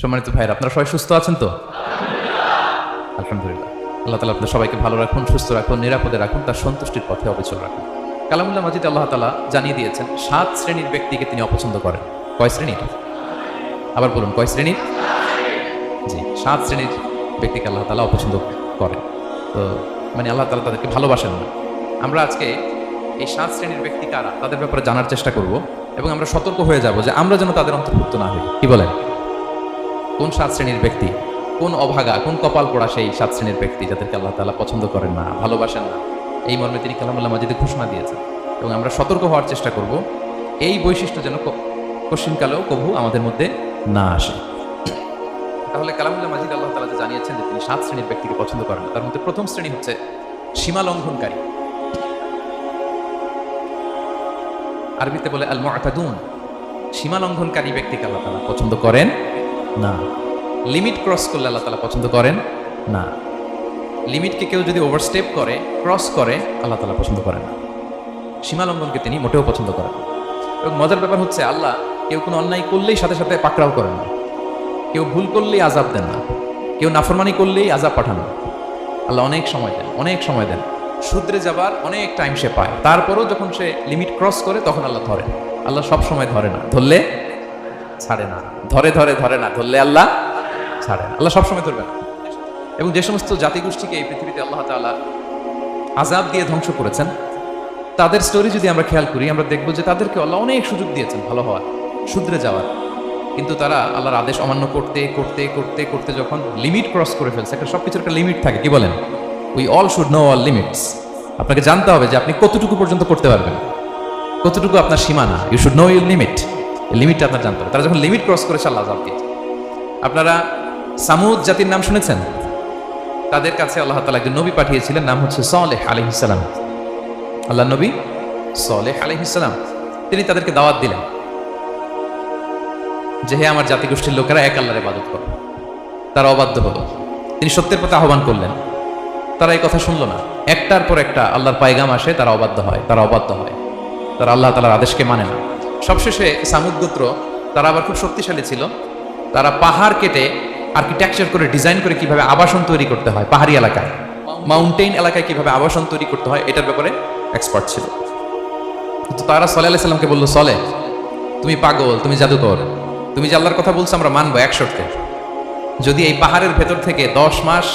সম্মানিত ভাইরা, আপনারা সবাই সুস্থ আছেন তো? আলহামদুলিল্লাহ। আল্লাহ তাআলা আপনাদের সবাইকে ভালো রাখুন, সুস্থ রাখুন, নিরাপদে রাখুন, তার সন্তুষ্টির পথে অবিচল রাখুন। কালামুল্লাহ মাজিদে আল্লাহ তাআলা জানিয়ে দিয়েছেন 7 শ্রেণীর ব্যক্তিকে তিনি অপছন্দ করেন। কয় শ্রেণীর? আবার বলুন, কয় শ্রেণীর? জি, 7 শ্রেণীর ব্যক্তিকে আল্লাহ তাআলা অপছন্দ করেন। তো মানে আল্লাহ তাআলা তাদেরকে ভালোবাসেন না। আমরা আজকে এই 7 শ্রেণীর ব্যক্তি কারা তাদের ব্যাপারে জানার চেষ্টা করব এবং আমরা সতর্ক হয়ে যাব যে আমরা যেন তাদের অন্তর্ভুক্ত না হই। কি বলেন? কোন 7 শ্রেণীর ব্যক্তি, কোন অভাগা, কোন কপাল পোড়া সেই 7 শ্রেণীর ব্যক্তি যাদেরকে আল্লাহ তাআলা পছন্দ করেন না, ভালোবাসেন না, এই মর্মে তিনি কালামুল্লাহ মাজিদে ঘোষণা দিয়েছেন। এবং আমরা সতর্ক হওয়ার চেষ্টা করব এই বৈশিষ্ট্য যেন কশিনকালেও কবু আমাদের মধ্যে না আসে। তাহলে কালামুল্লাহ মাজিদ আল্লাহ তাআলা জানিয়েছেন যে তিনি 7 শ্রেণীর ব্যক্তিকে পছন্দ করেন না। তার মধ্যে প্রথম শ্রেণী হচ্ছে সীমা লঙ্ঘনকারী। আরবিতে বলে আল মুআতাদুন। সীমা লঙ্ঘনকারী ব্যক্তিকে আল্লাহ তাআলা পছন্দ করেন না। লিমিট ক্রস করলে আল্লাহ তাআলা পছন্দ করেন না। লিমিটকে কেউ যদি ওভারস্টেপ করে, ক্রস করে, আল্লাহ তাআলা পছন্দ করেন না। সীমা লঙ্ঘনকে তিনি মোটেও পছন্দ করেন না। এবং মজার ব্যাপার হচ্ছে আল্লাহ কেউ কোনো অন্যায় করলেই সাথে সাথে পাকড়াও করেন না। কেউ ভুল করলেই আযাব দেন না। কেউ নাফরমানি করলেই আযাব পাঠান না। আল্লাহ অনেক সময় দেন, অনেক সময় দেন। শুধরে যাবার অনেক টাইম সে পায়, তারপরও যখন সে লিমিট ক্রস করে তখন আল্লাহ ধরেন। আল্লাহ সব সময় ধরে না, ধরলে ছাড়ে না। ধরে না, ধরলে আল্লাহ ছাড়ে না। আল্লাহ সবসময় ধরবে না। এবং যে সমস্ত জাতিগোষ্ঠীকে এই পৃথিবীতে আল্লাহ তাআলা আযাব দিয়ে ধ্বংস করেছেন, তাদের স্টোরি যদি আমরা খেয়াল করি, আমরা দেখব যে তাদেরকে আল্লাহ অনেক সুযোগ দিয়েছেন ভালো হওয়ার, শুধরে যাওয়ার। কিন্তু তারা আল্লাহর আদেশ অমান্য করতে করতে করতে করতে যখন লিমিট ক্রস করে ফেলছে, একটা সবকিছুর একটা লিমিট থাকে, কি বলেন? We all should know all limits. আপনাকে জানতে হবে যে আপনি কতটুকু পর্যন্ত করতে পারবেন, কতটুকু আপনার সীমানা। You should know your limit. এই লিমিটটা আপনার জানতে হবে। তারা যখন লিমিট ক্রস করেছে আল্লাহ আযাব দিয়েছে। আপনারা সামুদ জাতির নাম শুনেছেন? তাদের কাছে আল্লাহ তাআলা একজন নবী পাঠিয়েছিলেন, নাম হচ্ছে সালেহ আলাইহিস সালাম। আল্লাহ নবী সালেহ আলাইহিস সালাম, তিনি তাদেরকে দাওয়াত দিলেন যে হে আমার জাতিগোষ্ঠীর লোকেরা, এক আল্লাহর ইবাদত করো। তারা অবাধ্য হলো। তিনি সত্যের পথে আহ্বান করলেন, তারা এই কথা শুনলো না। একটার পর একটা আল্লাহর পায়গাম আসে, তারা অবাধ্য হয়, তারা আল্লাহ তাআলার আদেশকে মানে না। সবশেষে সামুদ গোত্র, তারা আবার খুব শক্তিশালী ছিল। তারা পাহাড় কেটে আর্কিটেকচার করে ডিজাইন করে কিভাবে আবাসন তৈরি করতে হয়, পাহাড়ি এলাকায়, মাউন্টেইন এলাকায় কিভাবে আবাসন তৈরি করতে হয়, এটার ব্যাপারে এক্সপার্ট ছিল। কিন্তু তারা সালেহ আলাইহিস সালামকে বলল, সালেহ তুমি পাগল, তুমি জাদুকর, তুমি যে আল্লাহর কথা বলছো আমরা মানবো এক শর্তে, যদি এই পাহাড়ের ভেতর থেকে 10 মাস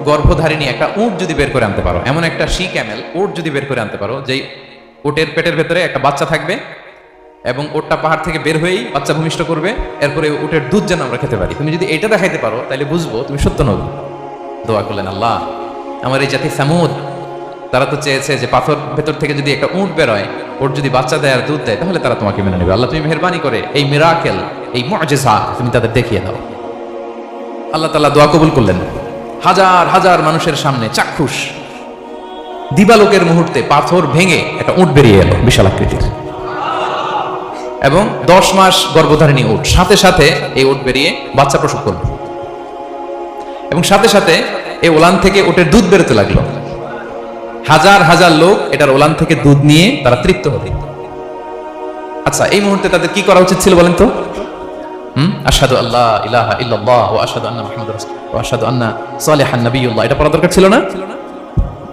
গর্ভধারিণী একটা উট যদি বের করে আনতে পারো, এমন একটা শি ক্যামেল উট যদি বের করে আনতে পারো, যেই উটের পেটের ভেতরে একটা বাচ্চা থাকবে এবং ওটটা পাহাড় থেকে বের হয়েই বাচ্চা ভূমিষ্ঠ করবে, এরপরে উটের দুধ যেন আমরা খেতে পারি, তুমি যদি এটা দেখাইতে পারো তাহলে বুঝবো তুমি সত্য নবী। দোয়া করলেন, আল্লাহ আমার এই জাতি সামুদ, তারা তো চেয়েছে যে পাথর ভেতর থেকে যদি একটা উট বের হয়, ওট যদি বাচ্চা দেয় আর দুধ দেয়, তাহলে তারা তোমাকে মেনে নেবে। আল্লাহ তুমি মেহেরবানি করে এই মিরাকেল, এই মুআজিজা তুমি তাদের দেখিয়ে দাও। আল্লাহ তাআলা দোয়া কবুল করলেন। হাজার হাজার মানুষের সামনে চাক্ষুষ দিবালোকের মুহূর্তে পাথর ভেঙে একটা উট বেরিয়ে এলো বিশাল আকৃতির, এবং 10 মাস গর্ভধারিণী উট, সাথে সাথে এই উট বেরিয়ে বাচ্চা প্রসব করলো, এবং সাথে সাথে এই ওলান থেকে উটের দুধ বেরোতে লাগলো। হাজার হাজার লোক এটার ওলান থেকে দুধ নিয়ে তারা তৃপ্ত হলো। আচ্ছা, এই মুহূর্তে তাদের কি করা উচিত ছিল বলেন তো? আশহাদু আল্লা ইলাহা ইল্লাল্লাহ ওয়া আশহাদু আন্না মুহাম্মাদুর রাসূলুল্লাহ ওয়া আশহাদু আন্না সালিহান নাবিয়্যুল্লাহ, এটা পড়া দরকার ছিল না?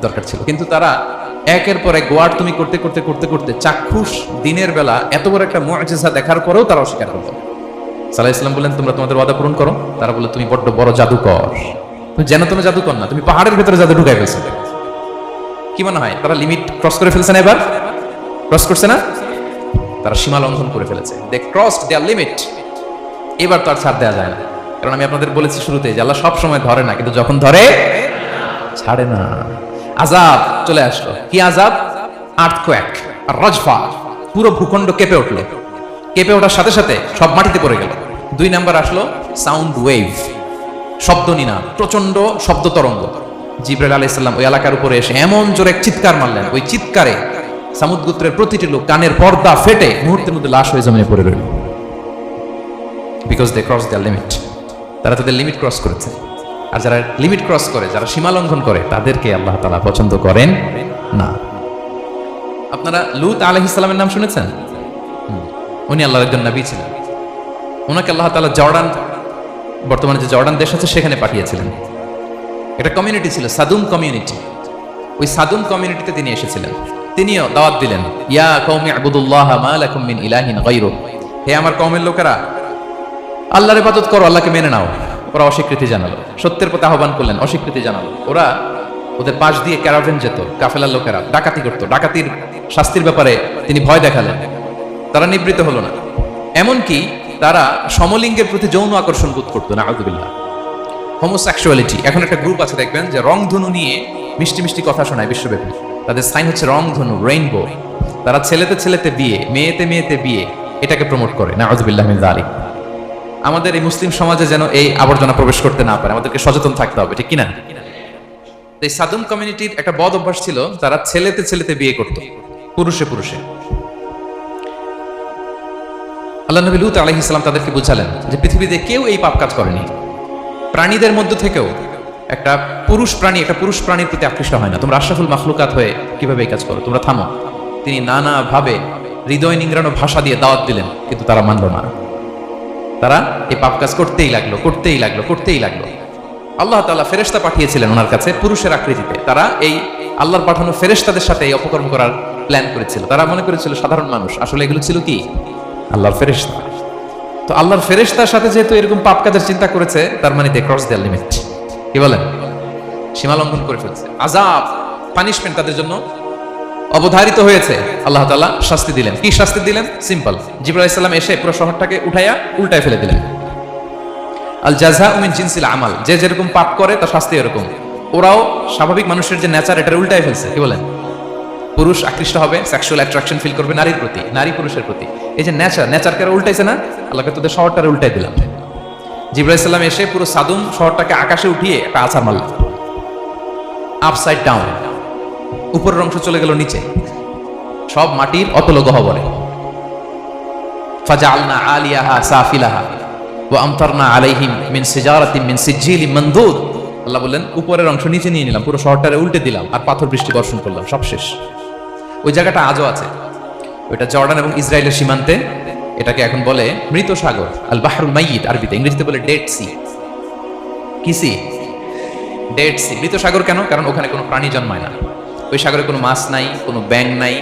দরকার ছিল। কিন্তু তারা একের পর এক গোয়ার তুমি করতে করতে করতে করতে চাক্ষুষ দিনের বেলা এত বড় একটা মুআজিজা দেখার পরেও তারা অস্বীকার করলো। সাল্লাল্লাহু আলাইহি ওয়াসাল্লাম বললেন, তোমরা তোমাদের ওয়াদা পূরণ করো। তারা বলল, তুমি বড্ড বড় জাদুকর, তুমি যেন তুমি জাদুকর না, তুমি পাহাড়ের ভেতরে জাদু ঢুকাই ফেলছো। কি মনে হয় তারা লিমিট ক্রস করে ফেলছে না? এবার ক্রস করছে না? তারা সীমা লঙ্ঘন করে ফেলেছে। দে ক্রসড দেয়ার লিমিট। এবার তো আর ছাড় দেওয়া যায় না, কারণ আমি আপনাদের বলেছি শুরুতে যে আল্লাহ সব সময় ধরে না, কিন্তু যখন ধরে ছাড়ে না। আযাব চলে আসলো। কি আযাব? আর্থকোয়েক আর রাজফা, পুরো ভূখণ্ড কেঁপে উঠলো। কেঁপে ওঠার সাথে সাথে সব মাটিতে পড়ে গেল। 2 নাম্বার আসলো সাউন্ড ওয়েভ, শব্দ নিনাদ, প্রচন্ড শব্দ তরঙ্গ। জিবরাইল আলাইহিস সালাম ওই এলাকার উপরে এসে এমন জোরে চিৎকার মারলেন, ওই চিৎকারে সামুদ গোত্রের প্রতিটি লোক কানের পর্দা ফেটে মুহূর্তের মধ্যে লাশ হয়ে জমিনে পড়ে রইল। Because they cross their limit. তারা তাদের লিমিট ক্রস করেছে। আর যারা লিমিট ক্রস করে, যারা সীমা লঙ্ঘন করে, তাদেরকে আল্লাহ তাআলা পছন্দ করেন না। আপনারা লূত আলাইহিস সালামের নাম শুনেছেন? উনি আল্লাহর একজন নবী ছিলেন। ওনাকে আল্লাহ তাআলা জর্ডান, বর্তমানে যে জর্ডান দেশ আছে সেখানে পাঠিয়েছিলেন। একটা কমিউনিটি ছিল সাদুম কমিউনিটি, ওই সাদুম কমিউনিটিতে তিনি এসেছিলেন। তিনিও দাওয়াত দিলেন, ইয়া কওমি ইবুদুল্লাহ মা লাকুম মিন ইলাহিন গায়রু, হে আমার কওমের লোকেরা আল্লাহর ইবাদত করো, আল্লাহকে মেনে নাও। ওরা অস্বীকৃতি জানালো, সত্যের প্রতি আহ্বান করলেন, অস্বীকৃতি জানালো। ওরা ওদের পাশ দিয়ে ক্যারাভেন যেত, কাফেলার লোকেরা ডাকাতি করতো, ডাকাতির শাস্তির ব্যাপারে তিনি ভয় দেখালেন, তারা নিবৃত্ত হলো না। এমনকি তারা সমলিঙ্গের প্রতি যৌন আকর্ষণ বোধ করতো, নাউযুবিল্লাহ। হোমোসেক্সুয়ালিটি, এখন একটা গ্রুপ আছে দেখবেন যে রংধনু নিয়ে মিষ্টি মিষ্টি কথা শোনায় বিশ্বব্যাপী। তাদের সাইন হচ্ছে রংধনু, রেইনবো। তারা ছেলেতে ছেলেতে বিয়ে, মেয়েতে মেয়েতে বিয়ে, এটাকে প্রমোট করে, নাউযুবিল্লাহ মিন যালিক। আমাদের এই মুসলিম সমাজে যেন এই আবর্জনা প্রবেশ করতে না পারে, আমাদেরকে সচেতন থাকতে হবে, ঠিক কিনা? এই সাদুম কমিউনিটির একটা বদ অভ্যাস ছিল, তারা ছেলেতে ছেলেতে বিয়ে করত, পুরুষে পুরুষে। আল্লাহ নবী লূত আলাইহিস সালাম তাদেরকে বুঝালেন যে পৃথিবীতে কেউ এই পাপ কাজ করেনি। প্রাণীদের মধ্য থেকেও একটা পুরুষ প্রাণী একটা পুরুষ প্রাণীর প্রতি আকৃষ্ট হয় না। তোমরা আশরাফুল মাখলুকাত হয়ে কিভাবে এই কাজ করো, তোমরা থামো। তিনি নানাভাবে হৃদয় নিংড়ানো ভাষা দিয়ে দাওয়াত দিলেন, কিন্তু তারা মানল না। তারা এই পাপ কাজ করতেই লাগলো, করতেই লাগলো, করতেই লাগলো। আল্লাহ তাআলা ফেরেশতা পাঠিয়েছিলেন ওনার কাছে পুরুষের আকৃতিতে। তারা এই আল্লাহর পাঠানো ফেরেশতাদের সাথে এই অপকর্ম করার প্ল্যান করেছিল। তারা মনে করেছিল সাধারণ মানুষ, আসলে এগুলো ছিল কি আল্লাহর ফেরেশতা। তো আল্লাহর ফেরেশতার সাথে যেহেতু এরকম পাপ কাজের চিন্তা করেছে, তার মানে দে ক্রস দ্য লিমিট। কি বলেন? সীমা লঙ্ঘন করে ফেলছে। আযাব, পানিশমেন্ট তাদের জন্য অবধারিত হয়েছে। আল্লাহ তাআলা শাস্তি দিলেন। কি শাস্তি দিলেন? সিম্পল। জিবরাইল আলাইহিস সালাম এসে পুরো শহরটাকে উঠাইয়া উল্টায় ফেলে দিলেন। আল জাযাউ মিন জিনসিল আমাল, যে যেরকম পাপ করে তার শাস্তি এরকম। ওরাও স্বাভাবিক মানুষের যে নেচার, এটা উল্টায় ফেলছে। কি বলেন? পুরুষ আকৃষ্ট হবে, সেক্সুয়াল অ্যাট্রাকশন ফিল করবে নারীর প্রতি, নারী পুরুষের প্রতি। এই যে নেচারকে উল্টাইছে না, আল্লাহকে তোদের শহরটারে উল্টাই দিলাম। জিবরাইল আলাইহিস সালাম এসে পুরো সাদুম শহরটাকে আকাশে উঠিয়ে একটা আছাড় মারলেন, আপসাইড ডাউন। উপরের অংশ চলে গেল নিচে, সব মাটির অতল গহ্বরে। ফাজআলনা আলিয়াহা সাফিলাহা ওয়া আমতারনা আলাইহিম মিন সিজারাতিন মিন সিজিলিন মানদুদ। আল্লাহ বললেন উপরের অংশ নিচে নিয়ে নিলাম, পুরো শহরটারে উল্টে দিলাম, আর পাথর বৃষ্টি বর্ষণ করলাম, সব শেষ। ওই জায়গাটা আজও আছে, ওইটা জর্ডান এবং ইসরায়েলের সীমান্তে। এটাকে এখন বলে মৃত সাগর, আল বাহরুল মাইয়িত, আরবিতে। ইংরেজিতে বলে ডেড সি। কি সি? Dead sea. মৃত সাগর কেন? কারণ ওখানে কোনো প্রাণী জন্মায় না। ওই সাগরে কোনো মাছ নাই, কোনো ব্যাঙ নাই,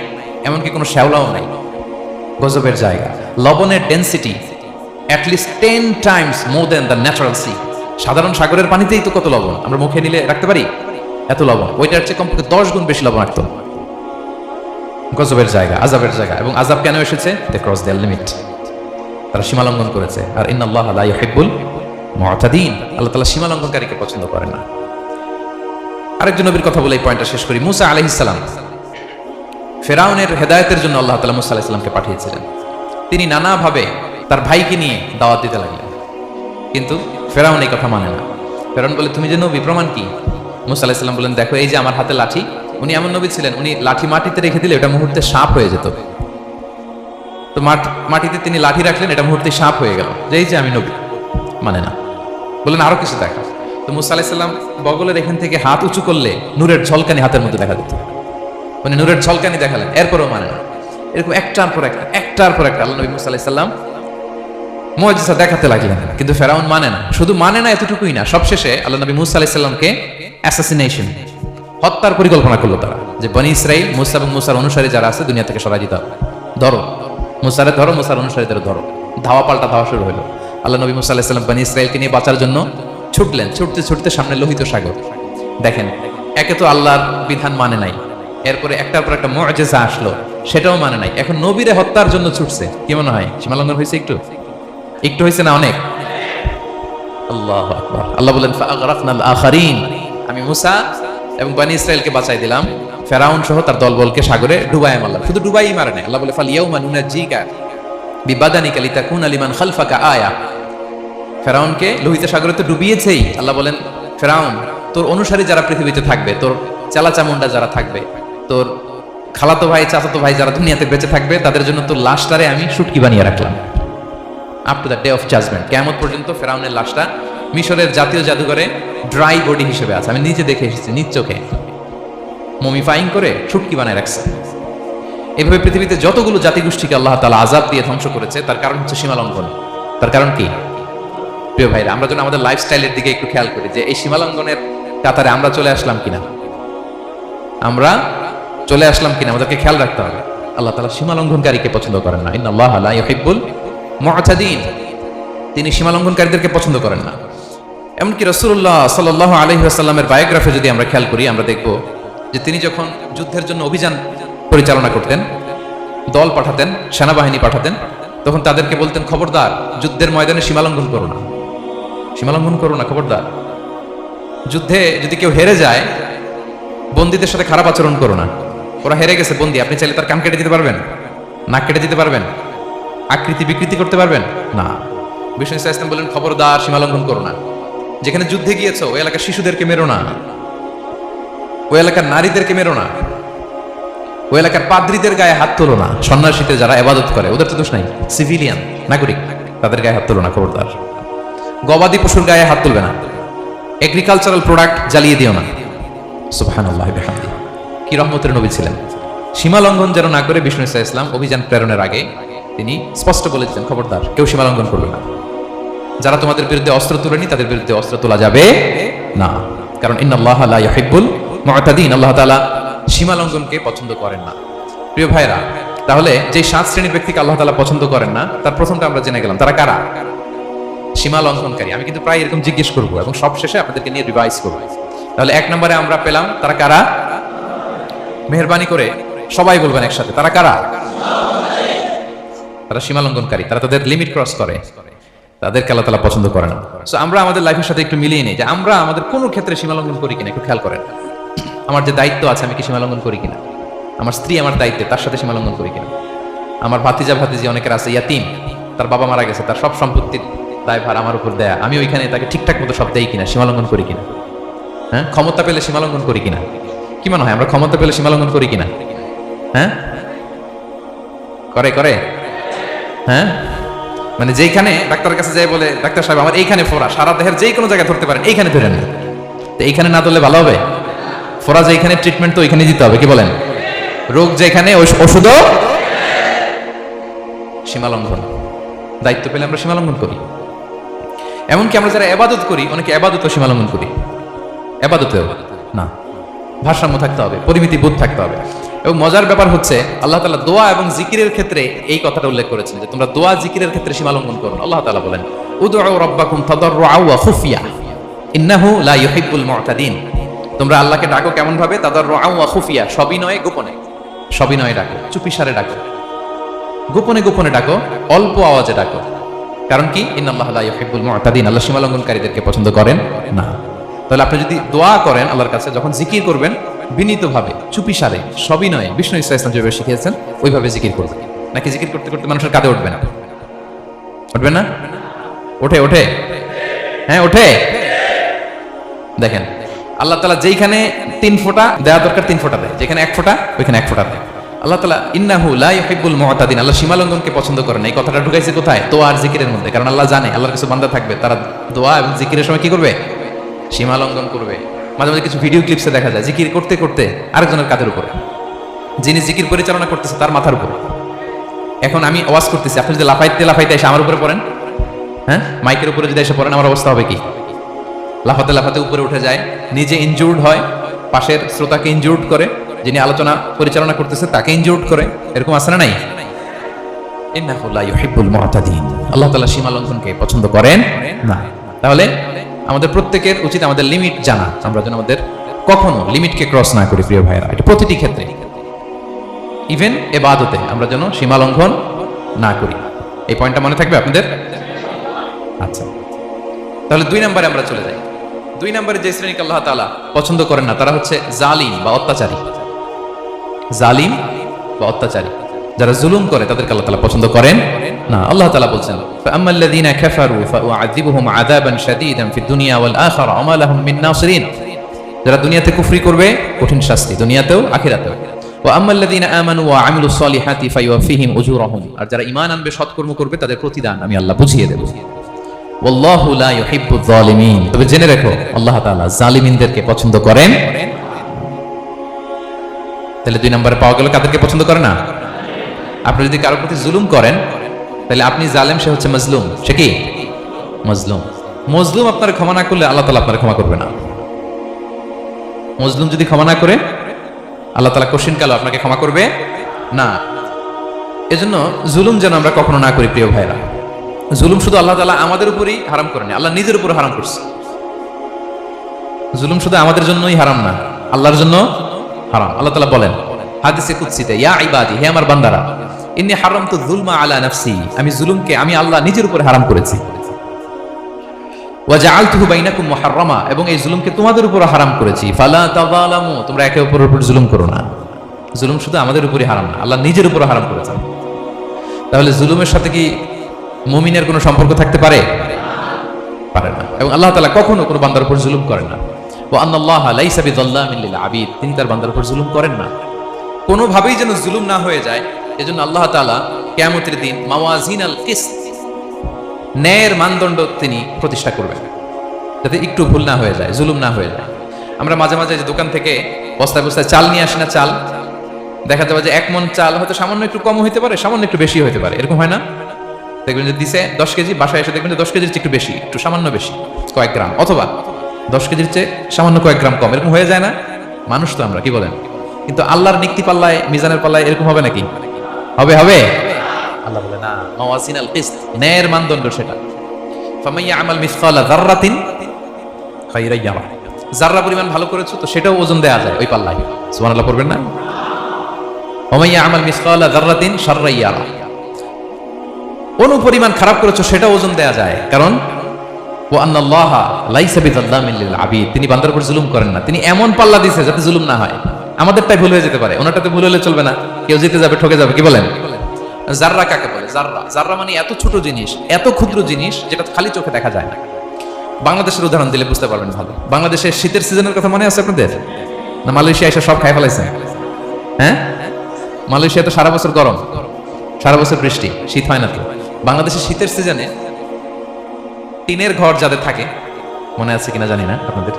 এমনকি কোনো শ্যাওলাও নাই। গজবের জায়গা। লবণের density at least 10 times more than the natural sea. সাধারণ সাগরের পানিতেই তো কত লবণ, আমরা মুখে নিলে রাখতে পারি এত লবণ। ওইটার চেয়ে কমপক্ষে 10 গুণ বেশি লবণ রাখত। গজবের জায়গা, আযাবের জায়গা। এবং আযাব কেন এসেছে? দে ক্রস দ্য লিমিট, তারা সীমা লঙ্ঘন করেছে। আর ইন্নাল্লাহা লা ইউহিব্বুল মুআতাদিন, আল্লাহ তাআলা সীমা লঙ্ঘনকারীকে পছন্দ করেন না। আরেকজন নবীর কথা বলে এই পয়েন্টটা শেষ করি। মুসা আলাইহিস সালাম, ফেরাউনের হেদায়েতের জন্য আল্লাহ তাআলা মুসা আলাইহিস সালামকে পাঠিয়েছিলেন। তিনি নানাভাবে তার ভাইকে নিয়ে দাওয়াত দিতে লাগলেন, কিন্তু ফেরাউন এই কথা মানে না। ফেরাউন বলে, তুমি যে নবী, প্রমাণ কি? মুসা আলাইহিস সালাম বলেন, দেখো এই যে আমার হাতে লাঠি। উনি এমন নবী ছিলেন, উনি লাঠি মাটিতে রেখে দিলে এটা মুহূর্তে সাপ হয়ে যেত। তো মাটিতে তিনি লাঠি রাখলেন, এটা মুহূর্তে সাপ হয়ে গেল, যে এই যে আমি নবী। মানে না, বললেন আরো কিছু দেখা। তো মুসা আলাইহিস সালাম বগলের এখান থেকে হাত উঁচু করলে নূরের ঝলকানি হাতের মধ্যে দেখা যেত। উনি নূরের ঝলকানি দেখালেন, এরপরও মানে না। এরকম একটার পর একটা আল্লাহ নবী মুসা আলাইহিস সালাম মুআজিজা দেখাতে লাগলেন, কিন্তু ফেরাউন মানে না। শুধু মানে না এতটুকুই না, সবশেষে আল্লাহ নবী মুসা আলাইহিস সালামকে অ্যাসাসিনেশন, হত্যার পরিকল্পনা করলো তারা। যে বনি ইসরাইল, মুসা এবং মুসার অনুসারী যারা আছে দুনিয়া থেকে সরাই দিতে হবে, ধরো মুসারে ধরো, মুসার অনুসারীদের ধরো। ধাওয়া পাল্টা ধাওয়া শুরু হলো। আল্লাহ নবী মুসা আলাইহিস সালাম বনি ইসরাইলকে নিয়ে বাঁচার জন্য ছুটলেন। ছুটতে ছুটতে সামনে লোহিত সাগর। দেখেন, একে তো আল্লাহর বিধান মানে নাই, এরপরে একটার পর একটা মুআজিজা আসলো, সেটাও মানে নাই। এখন নবীরে হত্যার জন্য ছুটছে। কি মনে হয় সীমালঙ্ঘন হয়েছে? একটু হয়েছে না অনেক? আল্লাহু আকবার। আল্লাহ বলেন, ফাআগরাকনাল আখারিন, আমি মুসা এবং বনি ইসরাইলকে বাঁচাই দিলাম, ফেরাউন সহ তার দলবলকে সাগরে ডুবাই মারলাম। শুধু ডুবাই মারে নাই, আল্লাহ বলে, ফাল ইয়াউমা নুনাজ্জিকা বিবাদানিকা লিতাকুনা লিমান খালফাকা আয়া। ফেরাউনকে লোহিত সাগরে তো ডুবিয়েছেই। আল্লাহ বলেন, ফেরাউন, তোর অনুসারী যারা পৃথিবীতে থাকবে, তোর চালাচামুন্ডা যারা থাকবে, তোর খালাতো ভাই চাচাতো ভাই যারা দুনিয়াতে বেঁচে থাকবে, তাদের জন্য তোর লাশটারে আমি শুটকি বানিয়ে রাখলাম। Up to the day of judgment, কিয়ামত পর্যন্ত ফেরাউনের লাশটা মিশরের জাতীয় জাদুঘরে ড্রাই বডি হিসেবে আছে। আমি নিজে দেখে এসেছি, নিজ চোখে মমিফাইং করে শুটকি বানায় রাখছে। এভাবে পৃথিবীতে যতগুলো জাতিগোষ্ঠীকে আল্লাহ তাআলা আযাব দিয়ে ধ্বংস করেছে, তার কারণ হচ্ছে সীমা লঙ্ঘন। তার কারণ কি? প্রিয় ভাইরা, আমরা যেন আমাদের লাইফস্টাইলের দিকে একটু খেয়াল করি যে এই সীমালঙ্ঘনের কাতারে আমরা চলে আসলাম কিনা, আমরা চলে আসলাম কিনা আমাদেরকে খেয়াল রাখতে হবে। আল্লাহ তাআলা সীমালঙ্ঘনকারীকে পছন্দ করেন না। ইন্নাল্লাহা লা ইউহিব্বুল মু'তাদিন, তিনি সীমালঙ্ঘনকারীদেরকে পছন্দ করেন না। এমনকি রাসূলুল্লাহ সাল্লাল্লাহু আলাইহি ওয়াসাল্লামের বায়োগ্রাফি যদি আমরা খেয়াল করি, আমরা দেখব যে তিনি যখন যুদ্ধের জন্য অভিযান পরিচালনা করতেন, দল পাঠাতেন, সেনাবাহিনী পাঠাতেন, তখন তাদেরকে বলতেন, খবরদার যুদ্ধের ময়দানে সীমালঙ্ঘন করো না, সীমালঙ্ঘন করো না, খবরদার। যুদ্ধে যদি কেউ হেরে যায়, বন্দীদের সাথে খারাপ আচরণ করো না। ওরা হেরে গেছে বন্দী, আপনি চাইলে তার কান কেটে দিতে পারবেন, নাক কেটে দিতে পারবেন, আকৃতি বিকৃতি করতে পারবেন না। বিষ্ণু ইসলাম বললেন, খবরদার সীমালঙ্ঘন করো না। যেখানে যুদ্ধে গিয়েছো ওই এলাকার শিশুদেরকে মেরো না, ওই এলাকার নারীদেরকে মেরো না, ওই এলাকার পাদ্রীদের গায়ে হাত তোলো না। সন্ন্যাসীতে যারা ইবাদত করে ওদের তো দোষ নাই, সিভিলিয়ান নাগরিক, তাদের গায়ে হাত তোলো না, খবরদার। গবাদি পশুর গায়ে হাত তুলবে না, এগ্রিকালচারাল প্রোডাক্ট জ্বালিয়ে দিও না। সুবহানাল্লাহি ওয়া বিহামদিহি, কি রহমতের নবী ছিলেন। সীমালঙ্ঘন যেন না করে বিষ্ণু ইসলাম অভিযান প্রেরণের আগে তিনি স্পষ্ট বলেছিলেন, খবরদার কেউ সীমালঙ্ঘন করবে না। যারা তোমাদের বিরুদ্ধে অস্ত্র তুলেনি তাদের বিরুদ্ধে অস্ত্র তোলা যাবে না, কারণ ইন্নাল্লাহা লা ইউহিব্বুল মু'তাদিন, আল্লাহ তাআলা সীমালঙ্ঘনকে পছন্দ করেন না। প্রিয় ভাইরা, তাহলে যে 7 শ্রেণীর ব্যক্তিকে আল্লাহ তাআলা পছন্দ করেন না, তার প্রথমটা আমরা জেনে গেলাম, তারা কারা? সীমালঙ্ঘনকারী। আমি কিন্তু প্রায় এরকম জিজ্ঞেস করব এবং সব শেষে আপনাদেরকে নিয়ে রিভাইজ করব। তাহলে 1 নম্বরে আমরা পেলাম তারা কারা? মেহেরবানি করে সবাই বলবেন একসাথে, তারা কারা? তারা সীমালঙ্ঘনকারী, তারা তাদের লিমিট ক্রস করে, তাদেরকে আল্লাহ তাআলা পছন্দ করে না। সো আমরা আমাদের লাইফের সাথে একটু মিলিয়ে নিই যে আমরা আমাদের কোনো ক্ষেত্রে সীমালঙ্ঘন করি কিনা একটু খেয়াল করেন। আমার যে দায়িত্ব আছে আমি কি সীমালঙ্ঘন করি কিনা? আমার স্ত্রী আমার দায়িত্বে, তার সাথে সীমালঙ্ঘন করি কিনা? আমার ভাতিজা ভাতিজি অনেকের আছে ইয়াতিম, তার বাবা মারা গেছে, তার সব সম্পত্তির দায়ভার আমার উপর দেয়া, আমি ওইখানে তাকে ঠিকঠাক মতো সব দেই কিনা, সীমালঙ্ঘন করি কিনা? হ্যাঁ, ক্ষমতা পেলে সীমালঙ্ঘন করি কিনা? কি মনে হয় আমরা ক্ষমতা পেলে সীমালঙ্ঘন করি কিনা? হ্যাঁ, করে করে হ্যাঁ, মানে যেখানে ডাক্তারের কাছে যাই বলে, ডাক্তার সাহেব আমার এইখানে ফোড়া, সারা দেহের যে কোনো জায়গায় ধরতে পারেন, এইখানে ধরেন না, তো এইখানে না ধরলে ভালো হবে? ফোড়া যেখানে, ট্রিটমেন্ট তো ওইখানে দিতে হবে, কি বলেন? রোগ যেখানে ওষুধও। সীমালঙ্ঘন, দায়িত্ব পেলে আমরা সীমালঙ্ঘন করি। এমনকি আমরা যারা ইবাদত করি, অনেকে ইবাদতও সীমালঙ্ঘন করি, ইবাদতেও না। ভারসাম্য থাকতে হবে, পরিমিতি বোধ থাকতে হবে। এবং মজার ব্যাপার হচ্ছে আল্লাহ তাআলা দোয়া এবং জিকিরের ক্ষেত্রে এই কথাটা উল্লেখ করেছেন যে তোমরা দোয়া জিকিরের ক্ষেত্রে সীমালঙ্ঘন করো না। আল্লাহ তাআলা বলেন, উদউ রাব্বাকুম তাদাররুআ ওয়া খুফিয়া ইন্নাহু লা ইউহিব্বুল মু'তাদিন। তোমরা আল্লাহকে ডাকো কেমন ভাবে? তাদাররুআ ওয়া খুফিয়া, সবিনয়ে গোপনে, সবিনয়ে ডাকো, চুপিসারে ডাকো, গোপনে গোপনে ডাকো, অল্প আওয়াজে ডাকো। কারণ কি? ইন্নাল্লাহা লা ইউহিব্বুল মু'তাদিন, আল্লাহ সীমালঙ্ঘনকারীদেরকে পছন্দ করেন না। তাহলে আপনি যদি দোয়া করেন আল্লাহর কাছে, যখন জিকির করবেন বিনীতভাবে, চুপিসারে, সবিনয়ে, বিষ্ণু ইসলাম যেভাবে শিখিয়েছেন ওইভাবে জিকির করবেন। নাকি জিকির করতে করতে মানুষের কাঁধে উঠবে না? উঠবে না? ওঠে ওঠে, হ্যাঁ ওঠে। দেখেন আল্লাহ তাআলা যেইখানে 3 ফোঁটা দেওয়া দরকার 3 ফোঁটা দেয়, যেখানে 1 ফোঁটা ওইখানে 1 ফোঁটা দেয়। আল্লাহ তাআলা ইন্নাহু লা ইউহিব্বুল মু'তাদিন, আল্লাহ সীমালঙ্ঘনকে পছন্দ করেন না। এই কথাটা ঢুকাইছে কোথায়? দোয়া আর জিকিরের মধ্যে। কারণ আল্লাহ জানে আল্লাহর কিছু বান্দা থাকবে তারা দোয়া এবং জিকিরের সময় কি করবে? সীমালঙ্ঘন করবে। মাঝে মাঝে কিছু ভিডিও ক্লিপসে দেখা যায় জিকির করতে করতে আরেকজনের কাঁধের উপরে, যিনি জিকির পরিচালনা করতেছে তার মাথার উপরে। এখন আমি ওয়াজ করতেছি, আপনি যদি লাফাইতে লাফাইতে এসে আমার উপরে পড়েন, হ্যাঁ, মাইকের উপরে যদি এসে পড়েন, আমার অবস্থা হবে কি? লাফাতে লাফাতে উপরে উঠে যায়, নিজে ইনজুর্ড হয়, পাশের শ্রোতাকে ইনজুর্ড করে, যিনি আলোচনা পরিচালনা করতেছে তাকে ইনজুর্ড করে। এরকম আছে না নাই? ইন্নাহু লা ইউহিব্বুল মু'তাদিন, আল্লাহ তাআলা সীমালঙ্ঘনকে পছন্দ করেন না। তাহলে আমাদের প্রত্যেকের উচিত আমাদের লিমিট জানা, আমরা যেন আমাদের কখনো লিমিটকে ক্রস না করি। প্রিয় ভাইরা, এটা প্রতিটি ক্ষেত্রে, ইভেন ইবাদতে আমরা যেন সীমালঙ্ঘন না করি। এই পয়েন্টটা মনে থাকবে আপনাদের? আচ্ছা, তাহলে 2 নম্বরে আমরা চলে যাই। 2 নম্বরে যে শ্রেণীকে আল্লাহ তাআলা পছন্দ করেন না তারা হচ্ছে জালিম বা অত্যাচারী। জালিম বা অত্যাচারী, যারা জুলুম করে তাদেরকে আল্লাহ তাআলা পছন্দ করেন না। আল্লাহ তাআলা বলছেন, ফাআম্মাল্লাযীনা কাফারু ফাউআযিবুহুম আযাবান শাদীদান ফিদ দুনিয়া ওয়াল আখিরা ওয়া মা লাহুম মিন নাসিরিন। যারা দুনিয়াতে কুফরি করবে কঠিন শাস্তি দুনিয়াতেও আখিরাতেও। ওয়া আম্মাল্লাযীনা আমানু ওয়া আমিলুস সলিহাতি ফায়ুওয়াফিহিম উজুরাহুম। আর যারা ঈমান আনবে, সৎকর্ম করবে, তাদের প্রতিদান আমি আল্লাহ বুঝিয়ে দেব। ওয়াল্লাহু লা ইউহিব্বুয যালিমিন। তবে জেনে রাখো আল্লাহ তাআলা জালিমিনদেরকে পছন্দ করেন। তাহলে 2 নম্বরে পাওয়া গেল কাদেরকে পছন্দ করে না? আপনি যদি কারোর প্রতি জুলুম করেন, তাহলে আপনি জালেম, সে হচ্ছে মজলুম। সে কি মজলুম? মজলুম আপনার ক্ষমা না করলে আল্লাহ তাআলা আপনার ক্ষমা করবে না। মজলুম যদি ক্ষমা না করে আল্লাহ তাআলা কঠিন কালো আপনাকে ক্ষমা করবে না। এজন্য জুলুম যেন আমরা কখনো না করি প্রিয় ভাইরা। জুলুম শুধু আল্লাহ তাআলা আমাদের উপরই হারাম করেনি, আল্লাহ নিজের উপর হারাম করছে। জুলুম শুধু আমাদের জন্যই হারাম না, আল্লাহর জন্য হারাম। আল্লাহ তাআলা বলেন হাদিসে কুদসিতে, ইয়া ইবাদি, হে আমার বান্দারা, ইন্নী হারামতু যুলমা আলা নাফসি, আমি জুলুমকে আমি আল্লাহ নিজের উপর হারাম করেছি। ওয়া জাআলতুহু বাইনাকুম মুহাররামা, এবং এই জুলুমকে তোমাদের উপর হারাম করেছি। ফালা তাযালামু, তোমরা একে অপরের উপর জুলুম করো না। জুলুম শুধু আমাদের উপরই হারাম না, আল্লাহ নিজের উপর হারাম করেছেন। তাহলে জুলুমের সাথে কি মুমিনের কোনো সম্পর্ক থাকতে পারে? পারে না। এবং আল্লাহ তাআলা কখনো কোনো বান্দার উপর জুলুম করেন না। ওয়া আন্নাল্লাহা লাইসা বিযাল্লামিন লিল আবিদ, তিনি তার বান্দার উপর জুলুম করেন না। কোনোভাবেই যেন জুলুম না হয়ে যায়, এজন্য আল্লাহ তাআলা কিয়ামতের দিন মাওয়াজিনাল কিসত, ন্যায়ের মানদণ্ড তিনি প্রতিষ্ঠা করবেন, যাতে একটু ভুল না হয়ে যায়, জুলুম না হয়ে যায়। আমরা মাঝে মাঝে যে দোকান থেকে বস্তায় বস্তায় চাল নিয়ে আসি না, চাল দেখা যাবে যে 1 মণ চাল হয়তো সামান্য একটু কম হইতে পারে, সামান্য একটু বেশি হইতে পারে, এরকম হয় না? দেখবেন যে দিছে 10 কেজি, বাসায় এসে দেখবেন যে 10 কেজির চেয়ে একটু বেশি, একটু সামান্য বেশি কয়েক গ্রাম, অথবা 10 কেজির চেয়ে সামান্য কয়েক গ্রাম কম, এরকম হয়ে যায় না? মানুষ তো আমরা, কি বলেন? কিন্তু আল্লাহর নিক্তি পাল্লায়, মিজানের পাল্লায় এরকম হবে নাকি? হবে হবে? আল্লাহ বলে না, মাওয়াজিনাল কিসত, ন্যায়ের মানদণ্ড সেটা। ফামাইয়া আমাল মিসকালা যাররাতিন খায়রান ইয়ারা, যাররা পরিমাণ ভালো করেছো তো সেটাও ওজন দেয়া যায় ওই পাল্লায়। সুবহানাল্লাহ পড়বেন না? ওমাইয়া আমাল মিসকালা যাররাতিন শাররান ইয়ারা, অনুপরিমাণ খারাপ করেছো সেটা ওজন দেয়া যায়, কারণ ওয়া আন্নাল্লাহা লাইসা বিযাল্লামিন লিল আবিদ, তিনি বান্দার উপর জুলুম করেন না। তিনি এমন পাল্লা দিয়েছে যাতে জুলুম না হয়। আমাদেরটাই ভুল হয়ে যেতে পারে, ওনারটাতে ভুল হলে চলবে না, কেউ জিতে যাবে, ঠকে যাবে, কি বলেন? জাররা কাকে বলে? জাররা, জাররা মানে এত ছোট জিনিস, এত ক্ষুদ্র জিনিস যেটা খালি চোখে দেখা যায় না। বাংলাদেশের উদাহরণ দিলে বুঝতে পারবেন ভালো। বাংলাদেশের শীতের সিজনের কথা মনে আছে আপনাদের? না মালয়েশিয়া এসে সব খাই ফেলাইছে? হ্যাঁ, মালয়েশিয়া তো সারা বছর গরম, সারা বছর বৃষ্টি, শীত হয় না তো। বাংলাদেশের শীতের সিজনে টিনের ঘর যাদের থাকে, মনে আছে কিনা জানি না আপনাদের,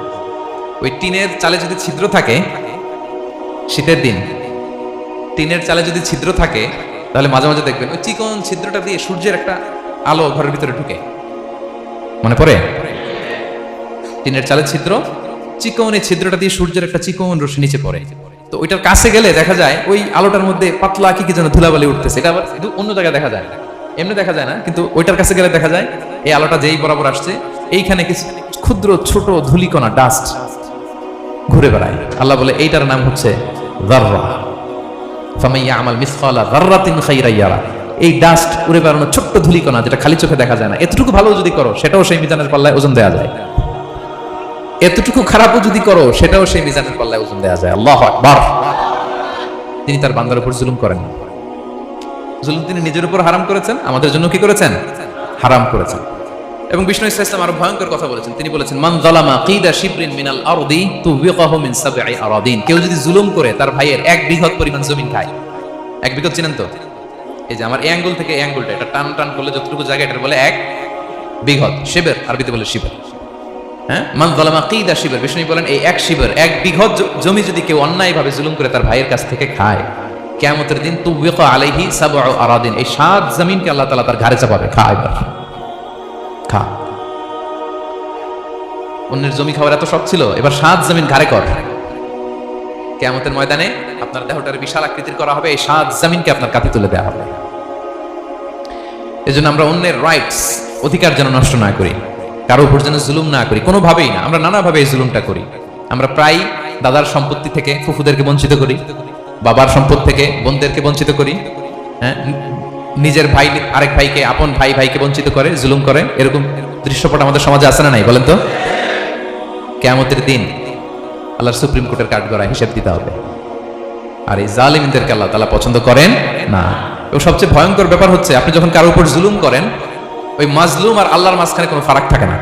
ওই টিনের চালে যদি ছিদ্র থাকে, শীতের দিন টিনের চালে যদি ছিদ্র থাকে, তাহলে মাঝে মাঝে দেখবেন ওই চিকন ছিদ্রটা দিয়ে সূর্যের একটা আলো ঘরের ভিতরে ঢুকে। মনে পড়ে? টিনের চালের ছিদ্র, চিকন এই ছিদ্রটা দিয়ে সূর্যের একটা চিকন রশ্মি নিচে পড়ে। তো ওইটার কাছে গেলে দেখা যায় ওই আলোটার মধ্যে পাতলা কি যেন ধুলাবালি উঠতেছে। এটা আবার অন্য জায়গায় দেখা যায় না, এমনি দেখা যায় না, কিন্তু ওইটার কাছে গেলে দেখা যায় এই আলোটা যেই বরাবর আসছে, এইখানে কিছু ক্ষুদ্র ছোট ধুলিকণা, ডাস্ট ঘুরে বেড়ায়। আল্লাহ বলে এইটার নাম হচ্ছে যাররা। ফামাইয়া আমাল মিসকালা যাররাতিন খায়রান ইয়ারা, এই ডাস্ট উড়ে বেড়ানো ছোট্ট ধুলিকণা যেটা খালি চোখে দেখা যায় না, এতটুকু ভালো যদি করো সেটাও সেই মিজানের পাল্লায় ওজন দেয়া যায়। এতটুকু খারাপও যদি করো সেটাও সেই মিজানের পাল্লায় ওজন দেয়া যায়। আল্লাহু আকবার। তিনি তার বান্দার উপর জুলুম করেন না। জুলুম তিনি নিজের উপর হারাম করেছেন, আমাদের জন্য কি করেছেন? হারাম করেছেন। এবং বিষ্ণু ইসলাম আরো ভয়ঙ্কর কথা বলেছেন, তিনি বলেছেন মান যালামা কিদা শিবরিন মিনাল আরদি তুবিকাহু মিন সাবঈ আরাদিন, কেউ যদি জুলুম করে তার ভাইয়ের 1 বিঘত পরিমাণ জমি খায়। 1 বিঘত চিনেন তো? এই যে আমার এই আঙ্গুল থেকে এই আঙ্গুলটা, এটা টান টান করলে যতটুকু জায়গা, এটা বলে 1 বিঘত। শিবের আরবিতে বলে শিবের। হ্যাঁ, মান যালামা কিদা শিবর, বিষ্ণু বলেন এই 1 শিবর, 1 বিঘত জমি যদি কেউ অন্যায়ভাবে জুলুম করে তার ভাইয়ের কাছ থেকে খায়, কিয়ামতের দিন তুবিকা আলাইহি সাবউ আরাদিন, এই 7 জমিনকে আল্লাহ তাআলা তার ঘাড়ে চাপাবে। খা এবার খা। অন্যের জমি খাওয়ার এত শখ ছিল, এবার 7 জমিন ঘাড়ে কর। কিয়ামতের ময়দানে আপনার দেহটার বিশাল আকৃতির করা হবে, এই 7 জমিনকে আপনার কাঁধে তুলে দেওয়া হবে। এজন্য আমরা অন্যের রাইটস, অধিকার যেন নষ্ট না করি, কারো উপর যেন জুলুম না করি, কোনোভাবেই না। আমরা নানাভাবে এই জুলুমটা করি। আমরা প্রায় দাদার সম্পত্তি থেকে ফুফুদেরকে বঞ্চিত করি, বাবার সম্পদ থেকে বোনদেরকে বঞ্চিত করি। হ্যাঁ, নিজের ভাই আরেক ভাইকে, আপন ভাই ভাইকে বঞ্চিত করে, জুলুম করে। এরকম দৃশ্যপট আমাদের সমাজে আছে না নাই বলেন তো? কিয়ামতের দিন আল্লাহর সুপ্রিম কোর্টের কাঠগড়ায় হিসেব দিতে হবে। আর এই জালিমদেরকে আল্লাহ তাআলা পছন্দ করেন না। এবং সবচেয়ে ভয়ঙ্কর ব্যাপার হচ্ছে, আপনি যখন কারোর উপর জুলুম করেন, ওই মাজলুম আর আল্লাহর মাঝখানে কোনো ফারাক থাকে না।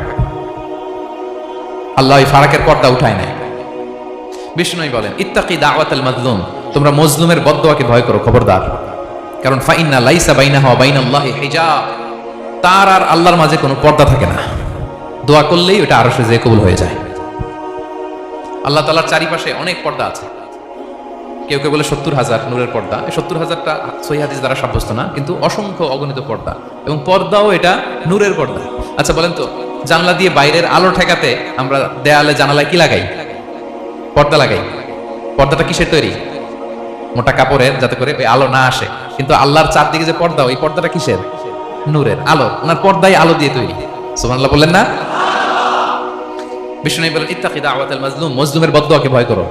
আল্লাহ ওই ফারাকের পর্দা উঠায় নাই। বিষ্ণু বলেন ইত্তাকি দাওয়াতাল মাজলুম, তোমরা মজলুমের বদদোয়াকে ভয় করো, খবরদার। কারণ ফাইন্না লাইসা বাইনাহু ওয়া বাইনাল্লাহি হিজাব, তার আর আল্লাহর মাঝে কোনো পর্দা থাকে না। দোয়া করলেই ওটা আরশে যেয়ে কবুল হয়ে যায়। আল্লাহ তাআলার চারিপাশে অনেক পর্দা আছে, কেউ কেউ বলে 70,000 নূরের পর্দা। এই 70,000টা সহিহ হাদিস দ্বারা সাব্যস্ত না, কিন্তু অসংখ্য অগণিত পর্দা, এবং পর্দাও এটা নূরের পর্দা। আচ্ছা বলেন তো, জানলা দিয়ে বাইরের আলো ঠেকাতে আমরা দেয়ালে জানালায় কি লাগাই? পর্দা লাগাই। পর্দাটা কিসের তৈরি? মোটা কাপড়ের, যাতে করে ওই আলো না আসে। কিন্তু আল্লাহর চারদিকে যে পর্দা, ওই পর্দাটা কিসের? নূরের, আলো। ওনার পর্দাই আলো দিয়ে তৈরি। সুবহানাল্লাহ বললেন না? বিষ্ণু বলেন ইত্তাকি দাওয়াতাল মাজলুম, মজলুমের বদদুয়াকে ভয় করো।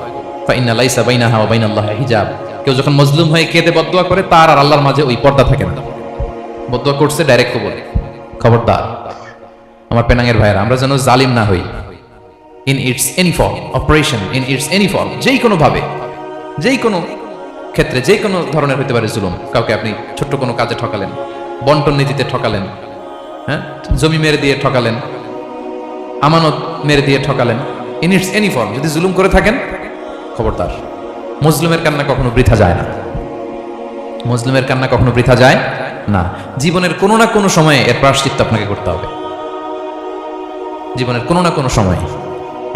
ফাইন্না লাইসা বাইনাহা ওয়া বাইনাল্লাহি হিজাব। কেউ যখন মজলুম হয়ে কেঁদে বদদুয়া করে, তার আর আল্লাহর মাঝে ওই পর্দা থাকে না। বদদুয়া করছে ডাইরেক্ট কবুল। খবরদার আমার পেনাঙ্গের ভাইয়েরা, আমরা যেন জালিম না হই। In it's any form, operation in it's any form, যেই কোনো ভাবে, যেই কোনো ক্ষেত্রে, যে কোনো ধরনের হতে পারে জুলুম। কাউকে আপনি ছোট্ট কোনো কাজে ঠকালেন, বন্টন নীতিতে ঠকালেন, হ্যাঁ, জমি মেরে দিয়ে ঠকালেন, আমানত মেরে দিয়ে ঠকালেন, ইন ইটস এনি ফর্ম যদি জুলুম করে থাকেন, খবরদার। মজলুমের কান্না কখনো বৃথা যায় না। মজলুমের কান্না কখনো বৃথা যায় না। জীবনের কোনো না কোনো সময়ে এর প্রায়শ্চিত্ত আপনাকে করতে হবে। জীবনের কোনো না কোনো সময়ে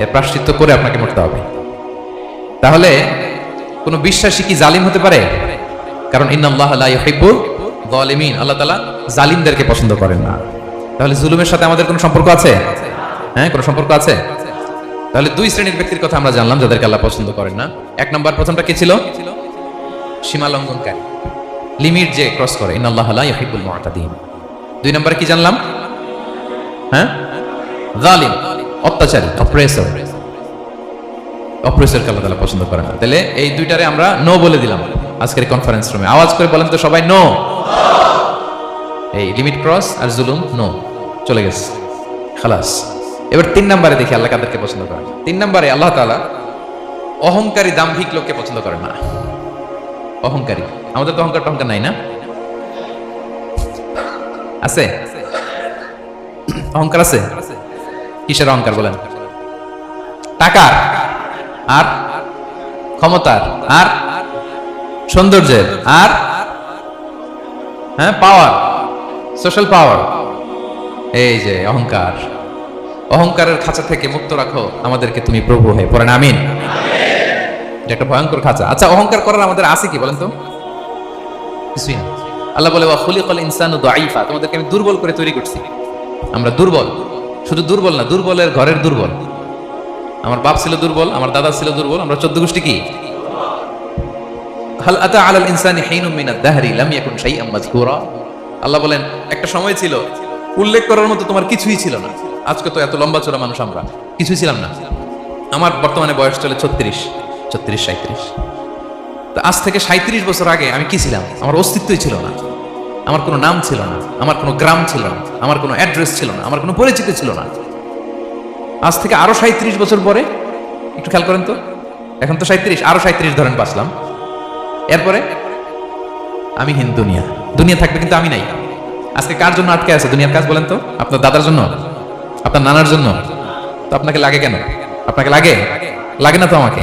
এর প্রায়শ্চিত্ত করে আপনাকে মরতে হবে। তাহলে কোন বিশ্বাসী কি জালিম হতে পারে? কারণ ইন্নাল্লাহা লা ইউহিব্বুল যালিমিন, আল্লাহ তাআলা জালিমদেরকে পছন্দ করেন না। তাহলে জুলুমের সাথে আমাদের কোনো সম্পর্ক আছে? হ্যাঁ, কোনো সম্পর্ক আছে। তাহলে দুই শ্রেণীর ব্যক্তির কথা আমরা জানলাম যাদেরকে আল্লাহ পছন্দ করেন না। এক নম্বর, প্রথমটা কি ছিল? সীমা লঙ্ঘনকারী, লিমিট যে ক্রস করে, ইন্নাল্লাহা লা ইউহিব্বুল মুআতাদিন। দুই নম্বরে কি জানলাম? হ্যাঁ, জালিম, অত্যাচারী, অপ্রেসর। অপ্রেসরকে আল্লাহ তাআলা পছন্দ করেন না। তাহলে এই দুইটারে আমরা নো বলে দিলাম আজকের কনফারেন্স রুমে। আওয়াজ করে বলেন তো সবাই, নো। এই লিমিট ক্রস আর জুলুম, নো, চলে গেছে, খালাস। এবার তিন নম্বরে দেখি আল্লাহ কাদেরকে পছন্দ করেন। তিন নম্বরে আল্লাহ তাআলা অহংকারী, দাম্ভিক লোককে পছন্দ করেন না। অহংকারী, আমাদের তো অহংকার টহংকার নাই না? আছে? অহংকার আছে? কিসের অহংকার বলেন? টাকার, আর ক্ষমতার, আর সৌন্দর্যের, আর হ্যাঁ পাওয়ার, সোশ্যাল পাওয়ার। এই যে অহংকার, অহংকারের খাঁচা থেকে মুক্ত রাখো আমাদেরকে তুমি প্রভু হয়ে। পড়েন আমিন। এটা একটা ভয়ঙ্কর খাঁচা। আচ্ছা, অহংকার করার আমাদের আছে কি বলেন তো? কিছুই না। আল্লাহ বলে ওয়া খুলিকাল ইনসানু দাঈফা, তোমাদেরকে আমি দুর্বল করে তৈরি করছি। আমরা দুর্বল, শুধু দুর্বল না, দুর্বলের ঘরের দুর্বল। আমার বাপ ছিল দুর্বল, আমার দাদা ছিল দুর্বল, আমরা 14 গোষ্ঠী কি? হাল আতা আলাল ইনসানি হিনুম মিনাদ দাহরি লাম ইয়াকুন শাইআম মাযকুরা। আল্লাহ বলেন একটা সময় ছিল উল্লেখ করার মতো তোমার কিছুই ছিল না। আজকে তো এত লম্বা চড়া মানুষ, আমরা কিছুই ছিলাম না। আমার বর্তমানে বয়স চলে 36, 37। তো আজ থেকে 37 বছর আগে আমি কি ছিলাম? আমার অস্তিত্বই ছিল না। আমার কোনো নাম ছিল না, আমার কোনো গ্রাম ছিল না, আমার কোনো অ্যাড্রেস ছিল না, আমার কোনো পরিচিতি ছিল না। আজ থেকে আরো 37 বছর পরে একটু খেয়াল করেন তো, এখন তো 37, আরো 37 ধরেন বাঁচলাম। এরপরে আমি দুনিয়া, দুনিয়া থাকবে কিন্তু আমি নাই। আজকে কার জন্য আটকে আছে দুনিয়ার কাজ বলেন তো? আপনার দাদার জন্য, আপনার নানার জন্য। তো আপনাকে লাগে কেন? আপনাকে লাগে? লাগে না তো আমাকে।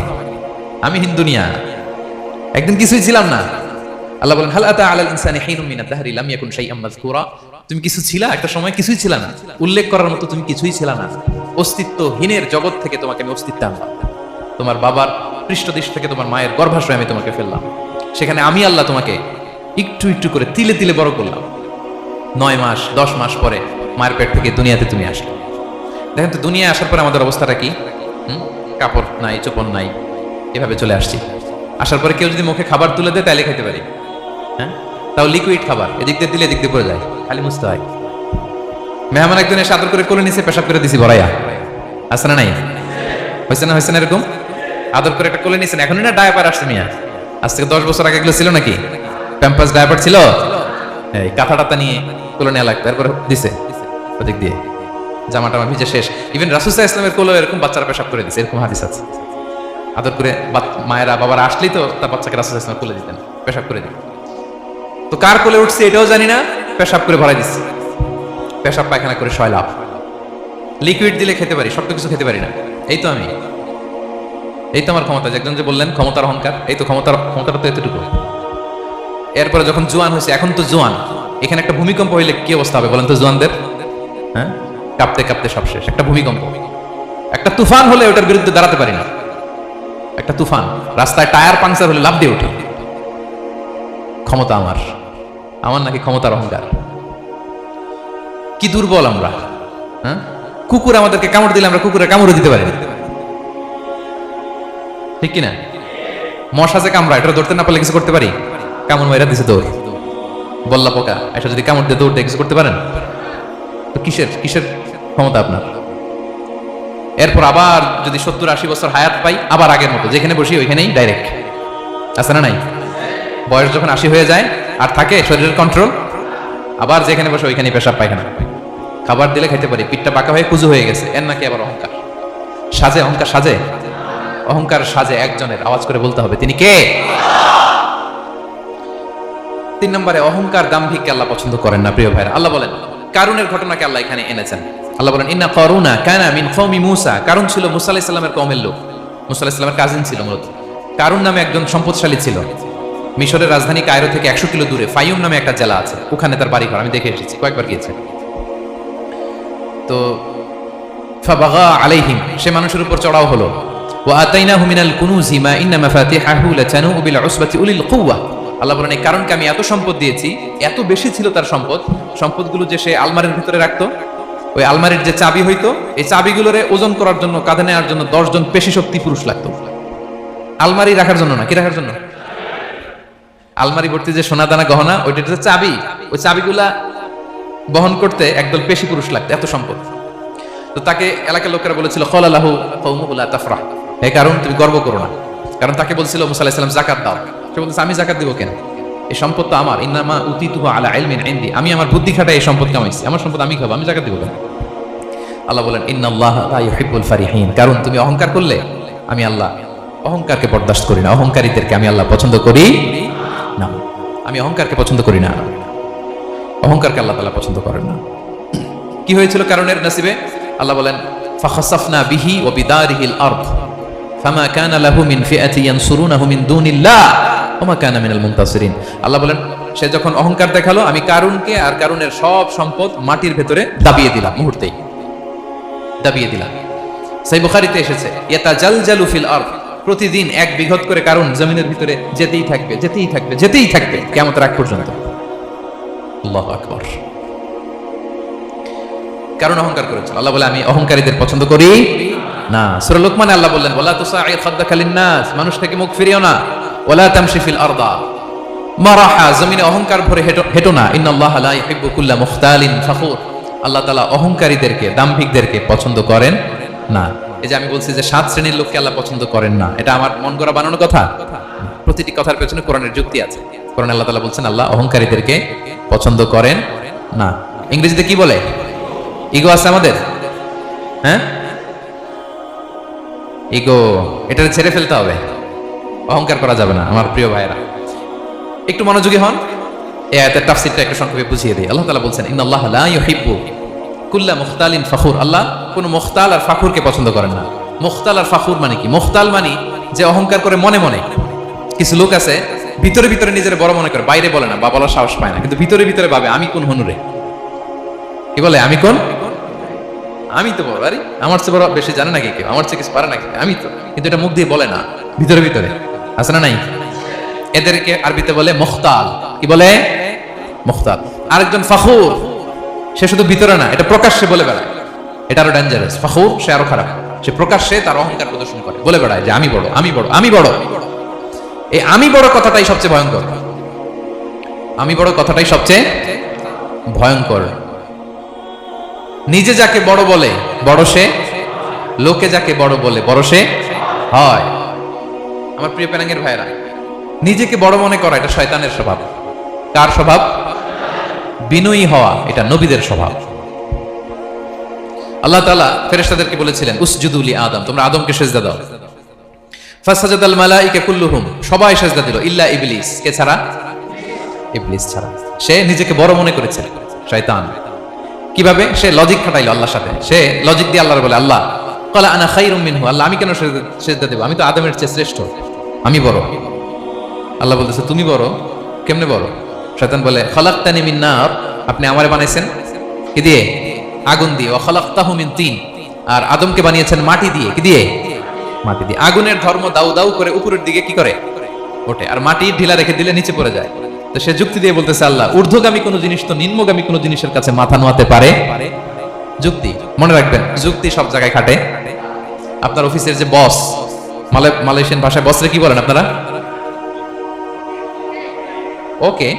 আমি দুনিয়া, একদিন কিছুই ছিলাম না। আল্লাহ বলেন হাল আতা আলাল ইনসানি হিনুম মিনাদ দাহরি লাম ইয়াকুন শাইআম মাযকুরা। তুমি কিছু ছিলা, একটা সময় কিছুই ছিল না, উল্লেখ করার মতো তুমি কিছুই ছিল না। অস্তিত্বহীনের জগৎ থেকে তোমাকে আমি অস্তিত্ব আনলাম। তোমার বাবার পৃষ্ঠদেশ থেকে, তোমার মায়ের গর্ভাশয়ে আমি তোমাকে ফেললাম। সেখানে আমি আল্লাহ তোমাকে একটু একটু করে তিলে তিলে বড় করলাম। 9 মাস 10 মাস পরে মায়ের পেট থেকে দুনিয়াতে তুমি আসলে। দেখেন তো দুনিয়ায় আসার পরে আমাদের অবস্থাটা কি? কাপড় নাই, চোপড় নাই, এভাবে চলে আসছি। আসার পরে কেউ যদি মুখে খাবার তুলে দেয় তাহলে খেতে পারি, হ্যাঁ, তাও লিকুইড খাবার, এদিক দিয়ে দিলে এদিক দিয়ে পড়ে যায়, খালি মুছতে হয়। মেহমান একজন এসে আদর করে কোলে নিচে পেশাব করে দিছি ভরাইয়া, আছে না নাই? হয়েছে না? হয়েছে না? এরকম আদর করে একটা কোলে নিয়েছেন। এখনই না ডায়াপার আসছে মিয়া, আজ থেকে 10 বছর আগে এগুলো ছিল নাকি? প্যাম্পাস ডায়াপার ছিল, এই কাঁথা টাতা নিয়ে কোলে নেওয়া লাগতো, এরপরে দিছে ওদিক দিয়ে, জামা টামা ভিজে শেষ। ইভেন রাসূল সাল্লাল্লাহু আলাইহি ওয়াসাল্লামের কোলে এরকম বাচ্চারা পেশাব করে দিছে, এরকম হাদিস আছে। আদর করে মায়েরা বাবারা আসলেই তো তার বাচ্চাকে রাসূল সাল্লাল্লাহু আলাইহি ওয়াসাল্লাম কোলে দিতেন, পেশাব করে দিতেন। তো কার কোলে উঠছে এটাও জানি না, পেশাব করে ভরাই দিচ্ছে। পেশাব পায়খানা করে শয়লাভ। লিকুইড দিলে খেতে পারি, শক্ত কিছু খেতে পারি না। এই তো আমি, এই তো আমার ক্ষমতা। একজন যে বললেন ক্ষমতার অহংকার, এই তো ক্ষমতাটা তো এতটুকু। এরপরে যখন জোয়ান হয়েছে, এখন তো জোয়ান, এখানে একটা ভূমিকম্প হইলে কি অবস্থা হবে বলেন তো জোয়ানদের? হ্যাঁ, কাঁপতে কাঁপতে সব শেষ। একটা ভূমিকম্প, একটা তুফান হলে ওটার বিরুদ্ধে দাঁড়াতে পারি না। একটা তুফান, রাস্তায় টায়ার পাংচার হলে লাফ দিয়ে ওঠে। ক্ষমতা আমার, আমার নাকি ক্ষমতার অহংকার। কি দুর্বল আমরা, হ্যাঁ? কুকুর আমাদেরকে কামড় দিলে আমরা কুকুরের কামড়ও দিতে পারি না, ঠিক কিনা? মশা যে কামড়া, এটা ধরতে না পারলে কিছু করতে পারি? কামড় মাইরা দিছে দৌড়। বল্লা পোকা এটা যদি কামড় দিয়ে দৌড় দিয়ে কিছু করতে পারেন? তো কিসের কিসের ক্ষমতা আপনার? এরপর আবার যদি 70-80 বছর হায়াত পাই, আবার আগের মতো যেখানে বসি ওইখানেই ডাইরেক্ট, আছে না নাই? বয়স যখন 80 হয়ে যায় আর থাকে শরীরের কন্ট্রোল, আবার যেখানে বসে ওইখানেই পেশাব পায়খানা। খাবার দিলে খাইতে পারি, পিঠটা পাকা হয়ে কুজু হয়ে গেছে, এর নাকি আবার অহংকার সাজে? অহংকার সাজে? অহংকার সাজে একজনের, আওয়াজ করে বলতে হবে তিনি কে? 3 নম্বরে অহংকার দাম্ভিককে আল্লাহ পছন্দ করেন না। প্রিয় ভাইরা, আল্লাহ বলেন কারুনের ঘটনাকে আল্লাহ এখানে এনেছেন। আল্লাহ বলেন ইন্না কারুনা কানা মিন কওমি মূসা। কারুন ছিল মুসা আলাইহিস সালামের কওমের লোক, মুসা আলাইহিস সালামের কাজিন ছিল মূলত। কারুন নামে একজন সম্পদশালী ছিল। মিশরের রাজধানী কায়রো থেকে 100 কিলো দূরে ফাইয়ুম নামে একটা জেলা আছে, ওখানে তার বাড়ি ঘর। আমি দেখে এসেছি, কয়েকবার গিয়েছি। তো ফাবাগা আলাইহিম, সে মানুষের উপর চড়াও হলো। ওয়া আতাইনাহু মিনাল কুনুজি মা ইন্না মাফাতিহাহু লাতানু বিল উসবাতি উলিল কুওয়া। আল্লাহ বলেন এই কারণকে আমি এত সম্পদ দিয়েছি, এত বেশি ছিল তার সম্পদ, সম্পদগুলো যে সে আলমারির ভিতরে রাখতো, ওই আলমারির যে চাবি হইতো, এই চাবিগুলোরে ওজন করার জন্য, কাঁধে নেওয়ার জন্য 10 জন পেশি শক্তি পুরুষ লাগতো। আলমারি রাখার জন্য না, কি রাখার জন্য? আলমারি ভর্তি যে সোনা দানা গহনা, ওইটার যে চাবি, ওই চাবিগুলা বহন করতে একদল পেশি পুরুষ লাগতো, এত সম্পদ। তো তাকে এলাকার লোকেরা বলেছিল ক্বালা লাহু কওমুহু লা তাফরাহ, এই কারণ তুমি গর্ব করো না। কারণ তাকে বলছিল মুসা আলাইহিস সালাম যাকাত দাও, সে বলতেছে আমি যাকাত দিব কেন? এই সম্পদ তো আমার, ইন্নামা উতিতুহু আলা ইলমিন ইনদি, আমি আমার বুদ্ধি খাটাই এই সম্পদ কামাইছি, আমার সম্পদ আমি খাবো, আমি যাকাত দিব কেন? আল্লাহ বলেন ইন্নাল্লাহা লা ইউহিব্বুল ফারিহিন, কারণ তুমি অহংকার করলে আমি আল্লাহ অহংকারকে বরদাস্ত করি না, অহংকারীদেরকে আমি আল্লাহ পছন্দ করি না। আমি অহংকারকে পছন্দ করি না, অহংকারকে আল্লাহ তাআলা পছন্দ করেন না। কি হয়েছিল কারণের নসিবে? আল্লাহ বলেন ফাখাসাফনা বিহি ওয়া বিদারিহিল আরদ ফামা কানা লাহু মিন ফিআতি ইয়ানসুরুনাহু মিন দুনিল্লাহ ওয়া মা কানা মিনাল মুনতাসিরিন। আল্লাহ বলেন সে যখন অহংকার দেখালো, আমি কারুনকে আর কারুনের সব সম্পদ মাটির ভেতরে দাবিয়ে দিলাম, মুহূর্তেই দাবিয়ে দিলাম। সহিহ বুখারীতে এসেছে ইয়াতাজালজালু ফিল আরদ, প্রতিদিন 1 বিঘত করে কারুন জমিনের ভিতরে যেতেই থাকবে, যেতেই থাকবে, যেতেই থাকবে কিয়ামতের আগ পর্যন্ত। আল্লাহু আকবার। কারণ অহংকার করেছিল। আল্লাহ বলে আমি অহংকারীদের পছন্দ করি না। সূরা লুকমানে আল্লাহ বললেন ওয়ালা তুসাঈর খাদ্দাকা লিন-নাস, মানুষ থেকে মুখ ফিরিও না। ওয়ালা তামশি ফিল আরদা মারাহা, জমিনে অহংকার ভরে হেঁটো না। ইন্নাল্লাহা লা ইউহিব্বু কুল্লা মুখতালিন ফখুর, আল্লাহ তাআলা অহংকারীদেরকে, দাম্ভিকদেরকে পছন্দ করেন না। এই যে আমি বলছি যে 7 শ্রেণীর লোককে আল্লাহ পছন্দ করেন না, এটা আমার মন গড়া বানানো কথা? প্রতিটি কথার পেছনে কোরআনের যুক্তি আছে। কোরআনে আল্লাহ তাআলা বলছেন আল্লাহ অহংকারীদেরকে পছন্দ করেন না। ইংরেজিতে কি বলে? ইগো আছে আমাদের, হ্যাঁ? ইগো, এটা ছেড়ে ফেলতে হবে, অহংকার করা যাবে না। আমার প্রিয় ভাইরা একটু মনোযোগী হন, এই আয়াতের তাফসীরটা একটু সংক্ষেপে বুঝিয়ে দিই। আল্লাহ তাআলা বলছেন ইন্নাল্লাহা লা ইউহিব্বু কুল্লা মুখতালিন ফখুর, আল্লাহ কোন মুখতাল আর ফাখুরকে পছন্দ করেন না। মুখতাল আর ফাখুর মানে কি? মুখতাল মানে যে অহংকার করে মনে মনে। কিছু লোক আছে ভিতরে ভিতরে নিজের বড় মনে করে, বাইরে বলে না বা বলার সাহস পায় না, কিন্তু ভিতরে ভিতরে ভাবে আমি কোন হনুরে, কি বলে আমি কোন, আমি তো বড়, আরে আমার চেয়ে বড় বেশি জানে নাকি কেউ, আমার চেয়ে কিছু পারে নাকি, আমি তো, কিন্তু এটা মুখ দিয়ে বলে না, ভিতরে ভিতরে আছে না নাই? এদেরকে আরবিতে বলে মুখতাল। কি বলে? মুখতাল। আরেকজন ফাখুর, সে শুধু ভিতরে না, এটা প্রকাশ্যে বলে বেড়ায়, এটা আরো ডেঞ্জারাস। ফাখুর সে আরো খারাপ, সে প্রকাশ্যে তার অহংকার প্রদর্শন করে, বলে বেড়ায় যে আমি বড়, আমি বড়, আমি বড়। এই আমি বড় কথাটাই সবচেয়ে ভয়ঙ্কর, আমি বড় কথাটাই সবচেয়ে ভয়ঙ্কর। নিজে যাকে বড় বলে বড় সে, লোকে যাকে বড় বলে বড় সে হয়। আমার প্রিয় পেনাঙ্গের ভাইরা, নিজেকে বড় মনে করা এটা শয়তানের স্বভাব। কার স্বভাব? বিনয়ী হওয়া এটা নবীদের স্বভাব। আল্লাহ তাআলা ফেরেশতাদেরকে বলেছিলেন উসজুদু লি আদম, তোমরা আদমকে সিজদা দাও। ফাসাজাদাল মালাইকা কুল্লুহুম, সবাই সিজদা দিল ইল্লা ইবলিস, কে ছাড়া? ইবলিস ছাড়া। সে নিজেকে বড় মনে করেছে, শয়তান। কিভাবে? সে লজিক খাটাইলো আল্লাহর সাথে, সে লজিক দিয়ে আল্লাহর বলে আল্লাহ ক্বালা আনা খায়রুম মিনহু, আল্লাহ আমি কেন সিজদা দেব, আমি তো আদমের চেয়ে শ্রেষ্ঠ, আমি বড়। আল্লাহ বলতেছে তুমি বড়, কেমনে বড়? শয়তান বলে খালাকতানি মিন নার, আপনি আমারে বানাইছেন কি দিয়ে? আগুন দিয়ে। ওয়া খালাকতাহু মিন তিন, আর আদমকে বানিয়েছেন মাটি দিয়ে। কি দিয়ে? মাটি দিয়ে। আগুনের ধর্ম দাউ দাউ করে উপরের দিকে কি করে ওঠে, আর মাটি ঢিলা রেখে দিলে নিচে পড়ে যায়। তো সে যুক্তি দিয়ে বলতেছে আল্লাহ ঊর্ধ্বগামী কোনো জিনিস তো নিম্নগামী কোনো জিনিসের কাছে মাথা নোয়াতে পারে? যুক্তি মনে রাখবেন, যুক্তি সব জায়গায় খাটে। আপনার অফিসের যে বস, মালয়েশিয়ান ভাষায় বসরে কি বলেন আপনারা? ওকে,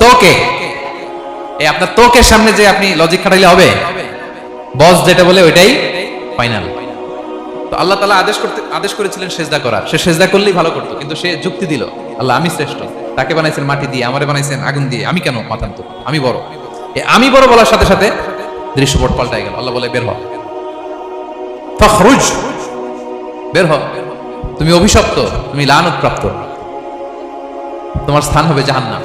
তোকে, এই আপনার তোকের সামনে যে আপনি লজিক খাটাইলে হবে? বস যেটা বলে ওইটাই ফাইনাল। তো আল্লাহ তাআলা আদেশ করেছিলেন সেজদা করার, সে সেজদা করলেই ভালো করতো, কিন্তু সে যুক্তি দিল আল্লাহ আমি শ্রেষ্ঠ, তাকে বানাইছেন মাটি দিয়ে, আমারে বানাইছেন আগুন দিয়ে, আমি কেন মাথা নত, আমি বড়। আমি বড় বলার সাথে সাথে দৃশ্যপট পাল্টাই গেল। আল্লাহ বলে বের হ, ফখরুজ, বের হ, তুমি অভিশপ্ত, তুমি লানত প্রাপ্ত, তোমার স্থান হবে জাহান্নাম।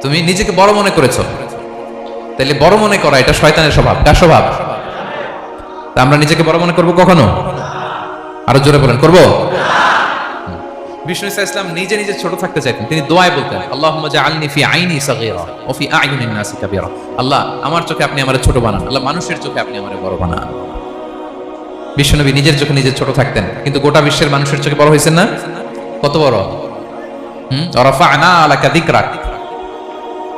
তুমি নিজেকে বড় মনে করেছো, তাইলে বড় মনে করা এটা শয়তানের স্বভাব। কার স্বভাব? তা আমরা নিজেকে বড় মনে করবো কখনো? আরো জোরে বলেন, করবো? বিষ্ণু ইসলাম নিজে নিজে ছোট থাকতে চাইতেন, তিনি দোয়ায় বলতেন আল্লাহুম্মা জাআলনি ফি আইনি সাগীরা ওয়া ফি আ'য়ুনিন নাসি কাবীরা। আল্লাহ আমার চোখে আপনি আমারে ছোট বানান, আল্লাহ মানুষের চোখে আপনি আমারে বড় বানান। বিশ্বনবী নিজের চোখে নিজে ছোট থাকতেন, কিন্তু গোটা বিশ্বের মানুষের চোখে বড় হয়েছেন না? কত বড়? রাফা'না আলাকা যিকরাক।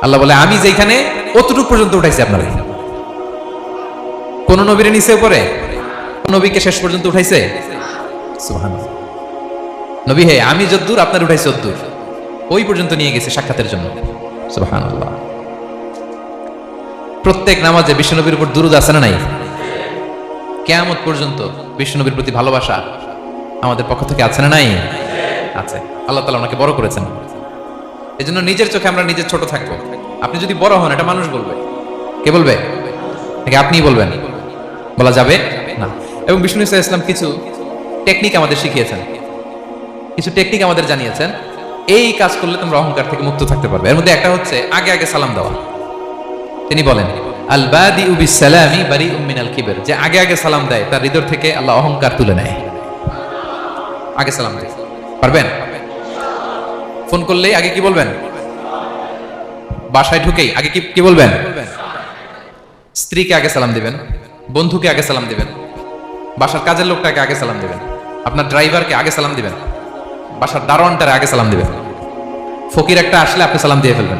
আল্লাহ বলে আমি যেখানে অতটুকু পর্যন্ত উঠাইছি আপনারে। কোন নবীর নিচে উপরে? নবীকে শেষ পর্যন্ত উঠাইছে? সুবহানাল্লাহ। নবী হে আমি যদ্দূর আপনার উঠাইছি অদ্দূর, ওই পর্যন্ত নিয়ে গেছে সাক্ষাতের জন্য। সুবহানাল্লাহ। প্রত্যেক নামাজে বিশ্বনবীর উপর দুরূদ আছে না নাই? কিয়ামত পর্যন্ত বিশ্বনবীর প্রতি ভালোবাসা আমাদের পক্ষ থেকে আছে না নাই? আছে। আল্লাহ তাআলা ওনাকে বড় করেছেন। এজন্য নিজের চোখে আমরা নিজে ছোট থাকবো। আপনি যদি বড় হন এটা মানুষ বলবে। কে বলবে? নাকি আপনিই বলবেন? বলা যাবে না। এবং বিষ্ণু ইসলাম কিছু টেকনিক আমাদের শিখিয়েছেন, কিছু টেকনিক আমাদের জানিয়েছেন, এই কাজ করলে তোমরা অহংকার থেকে মুক্ত থাকতে পারবে। এর মধ্যে একটা হচ্ছে আগে আগে সালাম দেওয়া। তিনি বলেন আল বাদিউ বিসসালামি বারিউম মিনাল কিবর, যে আগে আগে সালাম দেয় তার হৃদয় থেকে আল্লাহ অহংকার তুলে নেয়। আগে সালাম দেয়, পারবেন? ফোন করলেই আগে কি বলবেন? বাসায় ঢুকেই আগে কি বলবেন? স্ত্রীকে আগে সালাম দিবেন, বন্ধুকে আগে সালাম দিবেন, বাসার কাজের লোকটাকে আগে সালাম দিবেন, আপনার ড্রাইভারকে আগে সালাম দিবেন, বাসার দারোয়ানটারে আগে সালাম দিবেন। ফকির একটা আসলে আপনি সালাম দিয়ে ফেলবেন,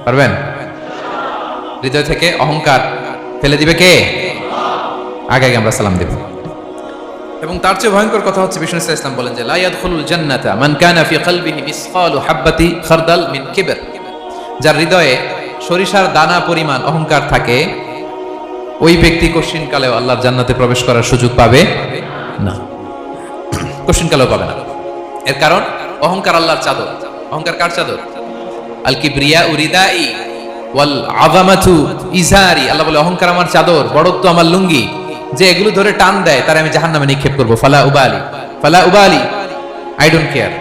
পারবেন? হৃদয় থেকে অহংকার ফেলে দিবে কে? আগে আগে আমরা সালাম দেব। এবং তার চেয়ে ভয়ঙ্কর কথা হচ্ছে বিষ্ণু ইসলাম বলেন যে লা ইয়াদখুলুল জান্নাতা মান কানা ফি কলবিহি মিসকালু হাববাতি খারদাল মিন কিবর, যার হৃদয়ে সরিষার দানা পরিমাণ অহংকার থাকে ওই ব্যক্তি কঠিন কালেও আল্লাহর জান্নাতে প্রবেশ করার সুযোগ পাবে না, কঠিন কালেও পাবে না। এর কারণ অহংকার আল্লাহর চাদর। অহংকার কার চাদর? আল কিবরিয়া উরিদাই ওয়াল আযামাতু ইজারি। আল্লাহ বলে অহংকার আমার চাদর, বড়ত্ব আমার লুঙ্গি, যে এগুলো ধরে টান দেয় তার আমি জাহান্নামে নিক্ষেপ করব। ফালা উবালি, ফালা উবালি, আই ডোন্ট কেয়ার,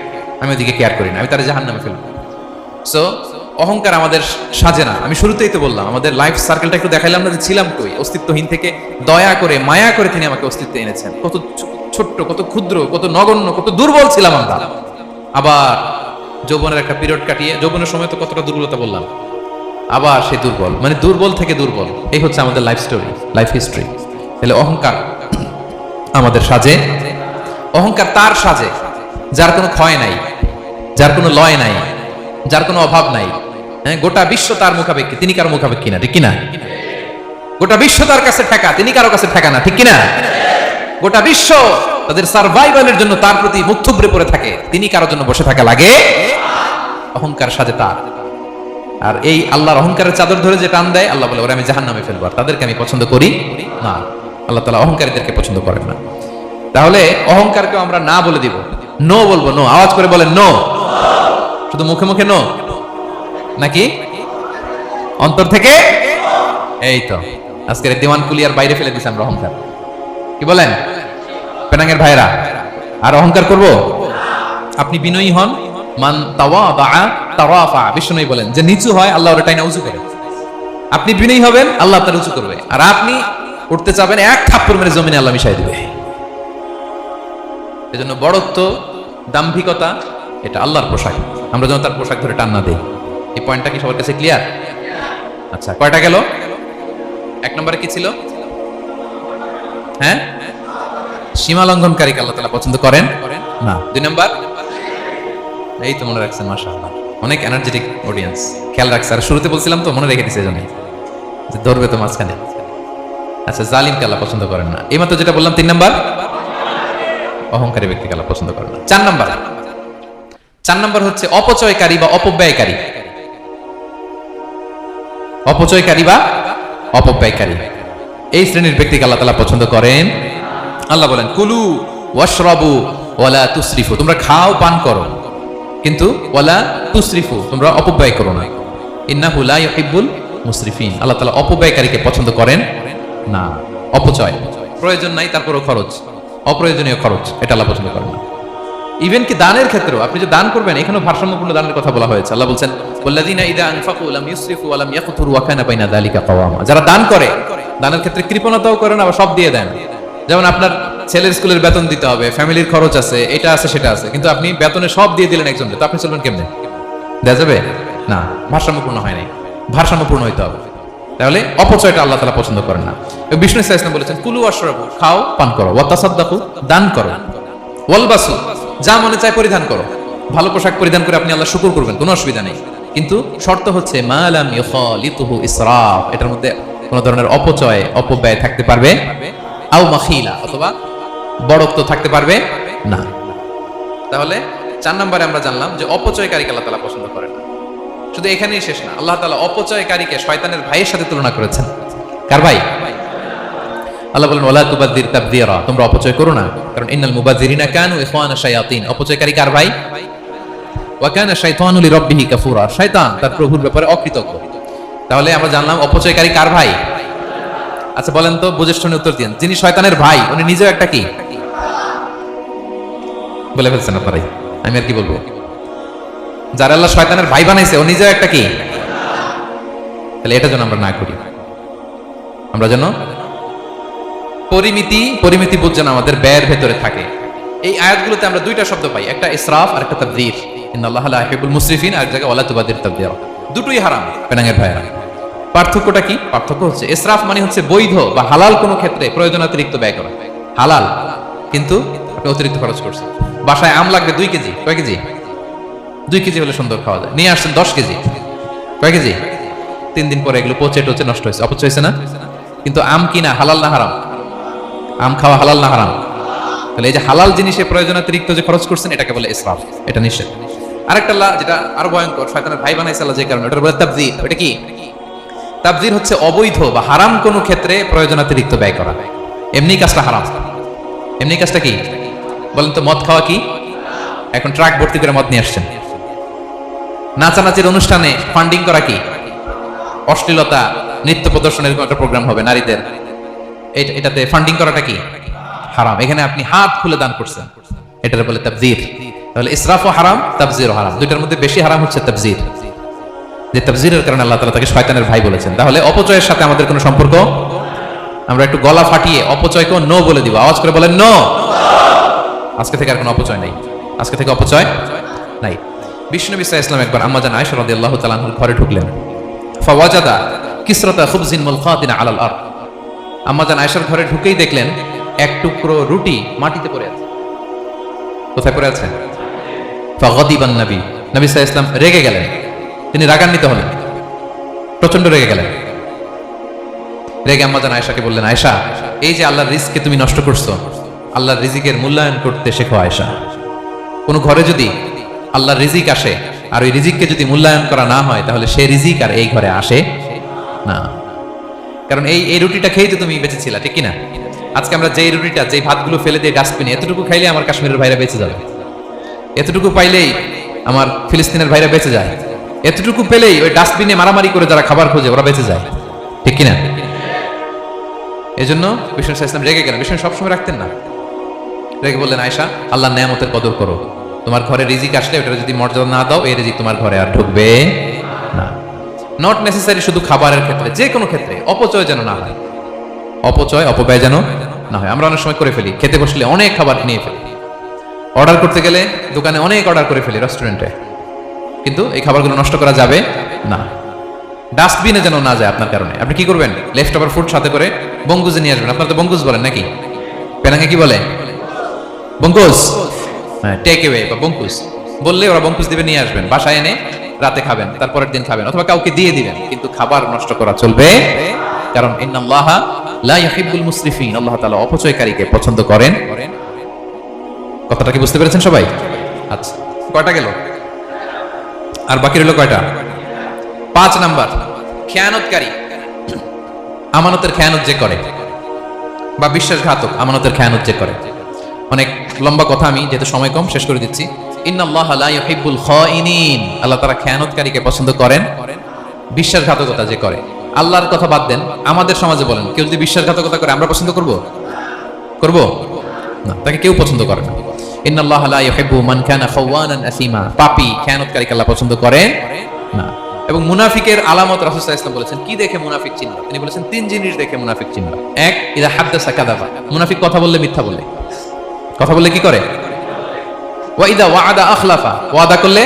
আমি ওদিকে কেয়ার করি না, আমি তার জাহান্নামে ফেলবো। সো অহংকার আমাদের সাজে না। আমি শুরুতেই তো বললাম আমাদের লাইফ সার্কেলটা একটু দেখাইলাম না যে ছিলাম কই, অস্তিত্বহীন থেকে দয়া করে মায়া করে তিনি আমাকে অস্তিত্বে এনেছেন। কত ছোট্ট, কত ক্ষুদ্র, কত নগণ্য, কত দুর্বল ছিলাম আমরা। আবার যৌবনের একটা পিরিয়ড কাটিয়ে, যৌবনের সময় তো কতটা দুর্বলতা বললাম, আবার সেই দুর্বল, মানে দুর্বল থেকে দুর্বল, এই হচ্ছে আমাদের লাইফ স্টোরি, লাইফ হিস্ট্রি। তাহলে অহংকার আমাদের সাজে। অহংকার তার সাজে যার কোনো ক্ষয় নাই, যার কোনো লয় নাই, যার কোনো অভাব নাই। হ্যাঁ, গোটা বিশ্ব তার মুখাপেক্ষী, তিনি কারো মুখাপেক্ষী না, ঠিক কিনা? গোটা বিশ্ব তার কাছে ঠেকা, তিনি কারো কাছে ঠেকা না, ঠিক কিনা? গোটা বিশ্ব তাদের সার্ভাইভালের জন্য তার প্রতি মুখ থুবড়ে পড়ে থাকে, তিনি কারোর জন্য বসে থাকা লাগে। অহংকার সাজে তার। আর এই আল্লাহর অহংকারের চাদর ধরে যে টান দেয়, আল্লাহ বলে ওরা আমি জাহান্নামে ফেলবো, আর তাদেরকে আমি পছন্দ করি না। আল্লাহ তাআলা অহংকারীদেরকে পছন্দ করেন না। তাহলে অহংকারকে আমরা না বলে দিব, নো বলবো, নো। আওয়াজ করে বলেন নো। শুধু মুখে মুখে নো নাকি অন্তর থেকে? এই তো আজকের দেওয়ান কুলিয়ার বাইরে ফেলে দিয়েছে আমরা অহংকার। কি বলেন পেনাঙ্গের ভাইরা? আর অহংকার করব? আপনি বিনয়ী হন, মান তাওয়াদা তারাফা। বিষ্ণু বলেন যে নিচু হয় আল্লাহ ওটা টাইনা উঁচু করে। আপনি বিনয়ী হবেন, আল্লাহ আপনার উঁচু করবে। আর আপনি উঠতে চাবেন, এক থাপ্পড় মেরে জমিনে আল্লাহ মিশাই দিবে। এজন্য বড়ত্ব, দাম্ভিকতা এটা আল্লাহর পোশাক, আমরা যেন তার পোশাক ধরে টান না দেই। এই পয়েন্টটা কি সবার কাছে ক্লিয়ার? আচ্ছা, কয়টা গেল? এক নম্বরে কি ছিল? হ্যাঁ, সীমা লঙ্ঘনকারীকে আল্লাহ তাআলা পছন্দ করেন না। 2 নাম্বার, এই তো মনে রাখছেন, মাশাআল্লাহ, অনেক এনার্জেটিক অডিয়েন্স, খেয়াল রাখছে। আর শুরুতে বলছিলাম তো, মনে রেখে দিছে এজন্য যে ধরবে তো মাঝখানে। আচ্ছা, জালিমকে আল্লাহ পছন্দ করেন না। এইমাত্র যেটা বললাম 3 নাম্বার, অহংকারী ব্যক্তিকে আল্লাহ পছন্দ করেন না। 4 নাম্বার হচ্ছে অপচয়কারী বা অপব্যয়কারী। অপচয়কারী বা অপব্যয়কারী, এই শ্রেণীর ব্যক্তিকে আল্লাহ তাআলা পছন্দ করেন। আল্লাহ বলেন, কুলু ওয়াশরাবু ওয়ালা তুসরিফু, তোমরা খাও পান করো, কিন্তু ওয়ালা তুসরিফু, তোমরা অপব্যয় করো না। ইন্নাহু লা ইউহিব্বুল মুসরিফিন, আল্লাহ তাআলা অপব্যয়কারীকে পছন্দ করেন না। অপচয়, প্রয়োজন নাই তারপরও খরচ, অপ্রয়োজনীয় খরচ, এটা আল্লাহ পছন্দ করেন না। ইভেন কি দানের ক্ষেত্রেও, আপনি যে দান করবেন, এখানেও ভারসাম্যপূর্ণ দানের কথা বলা হয়েছে। আল্লাহ বলছেন, ওয়াল্লাযিনা ইযা আনফাকু লাম ইউসরিফু ওয়া লাম ইয়াকতুরু ওয়া কানা বাইনা যালিকা কাওয়ামা, যারা দান করে, দানের ক্ষেত্রে কৃপণতাও করে না, আবার সব দিয়ে দেন। যেমন আপনার ছেলের স্কুলের বেতন দিতে হবে, ফ্যামিলির খরচ আছে, এটা আছে সেটা আছে, কিন্তু আপনি বেতনে সব দিয়ে দিলেন একজনকে, তো আপনি চলবেন কেমনে? দেয়া যাবে না, ভারসাম্যপূর্ণ হয় নাই, ভারসাম্যপূর্ণ হইতে হবে। তাহলে অপচয়টা আল্লাহ তাআলা পছন্দ করেন না। বিষ্ণু সাল্লাল্লাহু আলাইহি ওয়াসাল্লাম বলেছেন, কুলু ওয়াশরাবু, খাও পান করো, ওয়া তাসাদ্দাকু, দান করো, ওয়ালবাসু, যা মনে চায় পরিধান করো। ভালো পোশাক পরিধান করে আপনি আল্লাহ শুকর করবেন, কোনো অসুবিধা নেই, কিন্তু শর্ত হচ্ছে মা লাম ইউখালিতুহু ইসরাফ, এটার মধ্যে কোনো ধরনের অপচয় অপব্যয় থাকতে পারবে, আও মাখিলা, অথবা বড়ত্ব থাকতে পারবে না। তাহলে 4 নম্বরে আমরা জানলাম যে অপচয়কারীকে আল্লাহ তাআলা পছন্দ করেন না। শুধু এখানেই শেষ না, আল্লাহ তাআলা অপচয়কারীকে শয়তানের ভাইয়ের সাথে তুলনা করেছেন। কার ভাই? আল্লাহ বলেন, ওয়ালা তুবাযযির তাবযীরা, তোমরা অপচয় করো না, কারণ ইন্নাল মুবাযযিরিনা কানু ইখওয়ানা শায়াতিন, অপচয়কারী কার ভাই? ওয়া কানা শাইতানু লিরাব্বিহি কাফুরা, শয়তান তার প্রভুর ব্যাপারে অকৃতজ্ঞ। তাহলে আমরা জানলাম অপচয়কারী কার ভাই। আচ্ছা বলেন তো, বুঝে শুনে উত্তর দিন, যিনি শয়তানের ভাই উনি নিজেও একটা কি? বলে ফেলছেন আপনারাই, আমি আর কি বলবো। যারা আল্লাহ শয়তানের ভাই বানাইছে ও নিজেও একটা কি? তাহলে এটা যেন আমরা না করি। আমরা যেন পরিমিতি বোধ যেন আমাদের ব্যয়ের ভেতরে থাকে। এই আয়াতগুলোতে আমরা 2টা শব্দ পাই, একটা ইসরাফ আর একটা তাবযীর। ইন্নাল্লাহা লা ইউহিব্বুল মুসরিফিন, আর জায়গায় ওয়ালা তুবাযযির তাবযীরা, দুটোই হারাম। পেনাঙ্গের ভাইরা, পার্থক্যটা কি? পার্থক্য হচ্ছে ইসরাফ মানে হচ্ছে বৈধ বা হালাল কোনো ক্ষেত্রে প্রয়োজনাতিরিক্ত ব্যয় করা, হালাল, কিন্তু আপনি অতিরিক্ত খরচ করছেন। বাসায় আম লাগবে 2 কেজি, কয় কেজি? 2 কেজি হলে সুন্দর খাওয়া যায়, নিয়ে আসছেন 10 কেজি, কয় কেজি? 3 দিন পরে এগুলো পচে টচে নষ্ট হয়েছে, অপচয় হয়েছে না? কিন্তু আম কিনা হালাল না হারাম? আম খাওয়া হালাল না হারাম? তাহলে এই যে হালাল জিনিসে প্রয়োজনাতিরিক্ত যে খরচ করছেন, এটাকে বলে ইসরাফ, এটা নিষেধ। আরেকটা আল্লাহ যেটা আরো ভয়ঙ্কর, শয়তানের ভাই বানাইছে আল্লাহ যে কারণে, এটা বলে তাবযীর। এটা কি? তাবযীর হচ্ছে অবৈধ বা হারাম কোনো ক্ষেত্রে প্রয়োজনাতিরিক্ত ব্যয় করা। এমনি কাজটা হারাম। এমনি কাজটা কি বলেন তো? মদ খাওয়া কি? এখন ট্রাক ভর্তি করে মদ নিয়ে আসছেন। নাচানাচির অনুষ্ঠানে ফান্ডিং করা কি? অশ্লীলতা, নৃত্য প্রদর্শনের একটা প্রোগ্রাম হবে নারীদের, এটাতে ফান্ডিং করাটা কি? হারাম। এখানে আপনি হাত খুলে দান করছেন, এটার বলে তাবযীর। তাহলে ইসরাফও হারাম, তাবযীরও হারাম। দুইটার মধ্যে বেশি হারাম হচ্ছে তাবযীর, যে তাবযীরের কারণে আল্লাহ তাআলা তাকে শয়তানের ভাই বলেছেন। তাহলে অপচয়ের সাথে আমাদের কোনো সম্পর্ক, আমরা একটু গলা ফাটিয়ে অপচয়কেও নো বলে দিব, আওয়াজ করে বলেন নো। আজকে থেকে আর কোনো অপচয় নাই, আজকে থেকে অপচয় নাই। বিশ্বনবী সাল্লাল্লাহু আলাইহি ওয়াসাল্লাম একবার আম্মা জান আয়েশা রাদিয়াল্লাহু তাআলা আনহার ঘরে ঢুকলেন, ফাওয়াজাদা কিসরাতা খুবজিন মুলকাতিন আলাল আরদ। আম্মা জান আয়েশার ঘরে ঢুকেই দেখলেন এক টুকরো রুটি মাটিতে পড়ে আছে। কোথায় পড়ে আছে? ফাগাদিবান নবী, নবী সাল্লাল্লাহু আলাইহি ওয়াসাল্লাম রেগে গেলেন, তিনি রাগান্বিত হলেন, প্রচন্ড রেগে গেলেন। রেগে আম্মা জান আয়েশাকে বললেন, আয়েশা, এই যে আল্লাহর রিজকে তুমি নষ্ট করছো, আল্লাহর রিজিকের মূল্যায়ন করতে শেখো আয়েশা। কোন ঘরে যদি আল্লাহর রিজিক আসে আর ওই রিজিককে যদি মূল্যায়ন করা না হয়, তাহলে সেই রিজিক আর এই ঘরে আসে না। কারণ এই রুটিটা খেয়েই তো তুমি বেঁচেছিলা, ঠিক কিনা? আজকে আমরা যেই রুটিটা, যেই ভাতগুলো ফেলে দিয়ে ডাস্টবিনে, এতটুকু খাইলে আমার কাশ্মীরের ভাইরা বেঁচে যাবে, এতটুকু পাইলেই আমার ফিলিস্তিনের ভাইরা বেঁচে যায়, এতটুকু পেলেই ওই ডাস্টবিনে মারামারি করে যারা খাবার খোঁজে ওরা বেঁচে যায়, ঠিক কিনা? এই জন্য বিষ্ণু সাল্লাল্লাহু আলাইহি ওয়াসাল্লাম রেগে গেলেন। বিষ্ণু সবসময় রাখতেন না, রেগে বললেন, আয়েশা, আল্লাহর নেয়ামতের কদর করো, তোমার ঘরে রিজিক আসলে ওটা যদি মর্যাদা না দাও, এই রিজিক তোমার ঘরে আর ঢুকবে না। নট নেসেসারি শুধু খাবারের ক্ষেত্রে, যে কোনো ক্ষেত্রে অপচয় যেন না হয়, অপচয় অপব্যয় যেন না হয়। আমরা অনেক সময় করে ফেলি, খেতে বসলে অনেক খাবার নিয়ে ফেলি, অর্ডার করতে গেলে দোকানে অনেক অর্ডার করে ফেলি, রেস্টুরেন্টে, কিন্তু এই খাবারগুলো নষ্ট করা যাবে না। ডাস্টবিনে যেন না যায় আপনার কারণে। আপনি কি করবেন? লেফট ওভার ফুড সাথে করে বঙ্গুজে নিয়ে আসবেন। আপনার তো বঙ্গুজ বলেন নাকি? পেনাঙ্গে কি বলে? বঙ্কুস। হ্যাঁ, টেক অ্যাওয়ে বা বঙ্কুস বললে ওরা বঙ্কুস দিবে, নিয়ে আসবেন, বাসায় এনে রাতে খাবেন, তারপরের দিন খাবেন, অথবা কাউকে দিয়ে দিবেন, কিন্তু খাবার নষ্ট করা চলবে। কারণ ইন্নাল্লাহা লা ইউহিব্বুল মুসরিফিন, আল্লাহ তাআলা অপচয়কারীকে পছন্দ করেন। কথাটা কি বুঝতে পেরেছেন সবাই? আচ্ছা, কয়টা গেল? আর বাকি রইল কয়টা? 5 নাম্বার, খেয়ানতকারী। আমানতের খেয়ানত যে করে, বা বিশ্বাসঘাতক আমানতের খেয়ানত যে করে। অনেক লম্বা কথা, আমি যেহেতু সময় কম শেষ করে দিচ্ছি। ইন্নাল্লাহা লা ইউহিব্বুল খাইনিন, আল্লাহ তাআলা খেয়ানতকারীকে পছন্দ করেন। বিশ্বাসঘাতকতা যে করে, আল্লাহর কথা বাদ দেন, আমাদের সমাজে বলেন, কেউ যদি বিশ্বাসঘাতকতা করে আমরা পছন্দ করব? করব না, তাকে কেউ পছন্দ করে না। ইন্নাল্লাহা লা ইউহিব্বু মান কানা খাওয়ানান আসিমা, পাপী খেয়ানতকারীকে আল্লাহ পছন্দ করেন না। এবং মুনাফিকের আলামত রাসূল সাল্লাল্লাহু আলাইহি ওয়াসাল্লাম বলেছেন, কি দেখে মুনাফিক চিনবে? তিনি বলেছেন 3 জিনিস দেখে মুনাফিক চিনবে। 1, ইযা হাদাসা কাযাবা, মুনাফিক কথা বললে মিথ্যা বলে। কথা বললে কি করে? ওয়া ইযা ওয়া'আদা আখলাফা, ওয়াদা করলে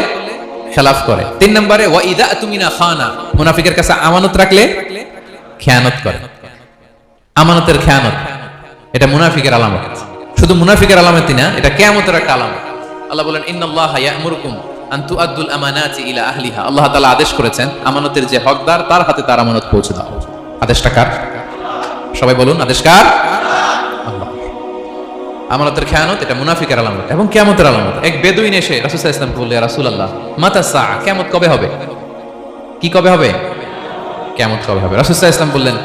খেলাফ করে। 3 নম্বরে ওয়া ইযা আতুমিনা খানা, মুনাফিকের কাছে আমানত রাখলে খেয়ানত করে। আমানতের খেয়ানত, এটা মুনাফিকের আলামত। শুধু মুনাফিকের আলামতই না, এটা কিয়ামতের একটা আলামত। আল্লাহ বলেন, ইন্নাল্লাহা ইয়া'মুরুকুম আন তুআদ্দুল আমানাতি ইলা আহলিহা, আল্লাহ তাআলা আদেশ করেছেন আমানতের যে হকদার তার হাতে তার আমানত পৌঁছে দাও। আদেশটা কার? সবাই বলুন, আদেশ কার? আল্লাহ। আমানতের খেয়ানত এটা মুনাফিকের আলামত এবং কিয়ামতের আলামত। এক বেদুইন এসে রাসূল সাল্লাল্লাহু আলাইহি ওয়াসাল্লাম বললেন, ইয়া রাসূলুল্লাহ মাতা সাআ, কিয়ামত কবে হবে? কি কবে হবে? কিয়ামত কবে হবে? রাসূল সাল্লাল্লাহু আলাইহি ওয়াসাল্লাম বললেন,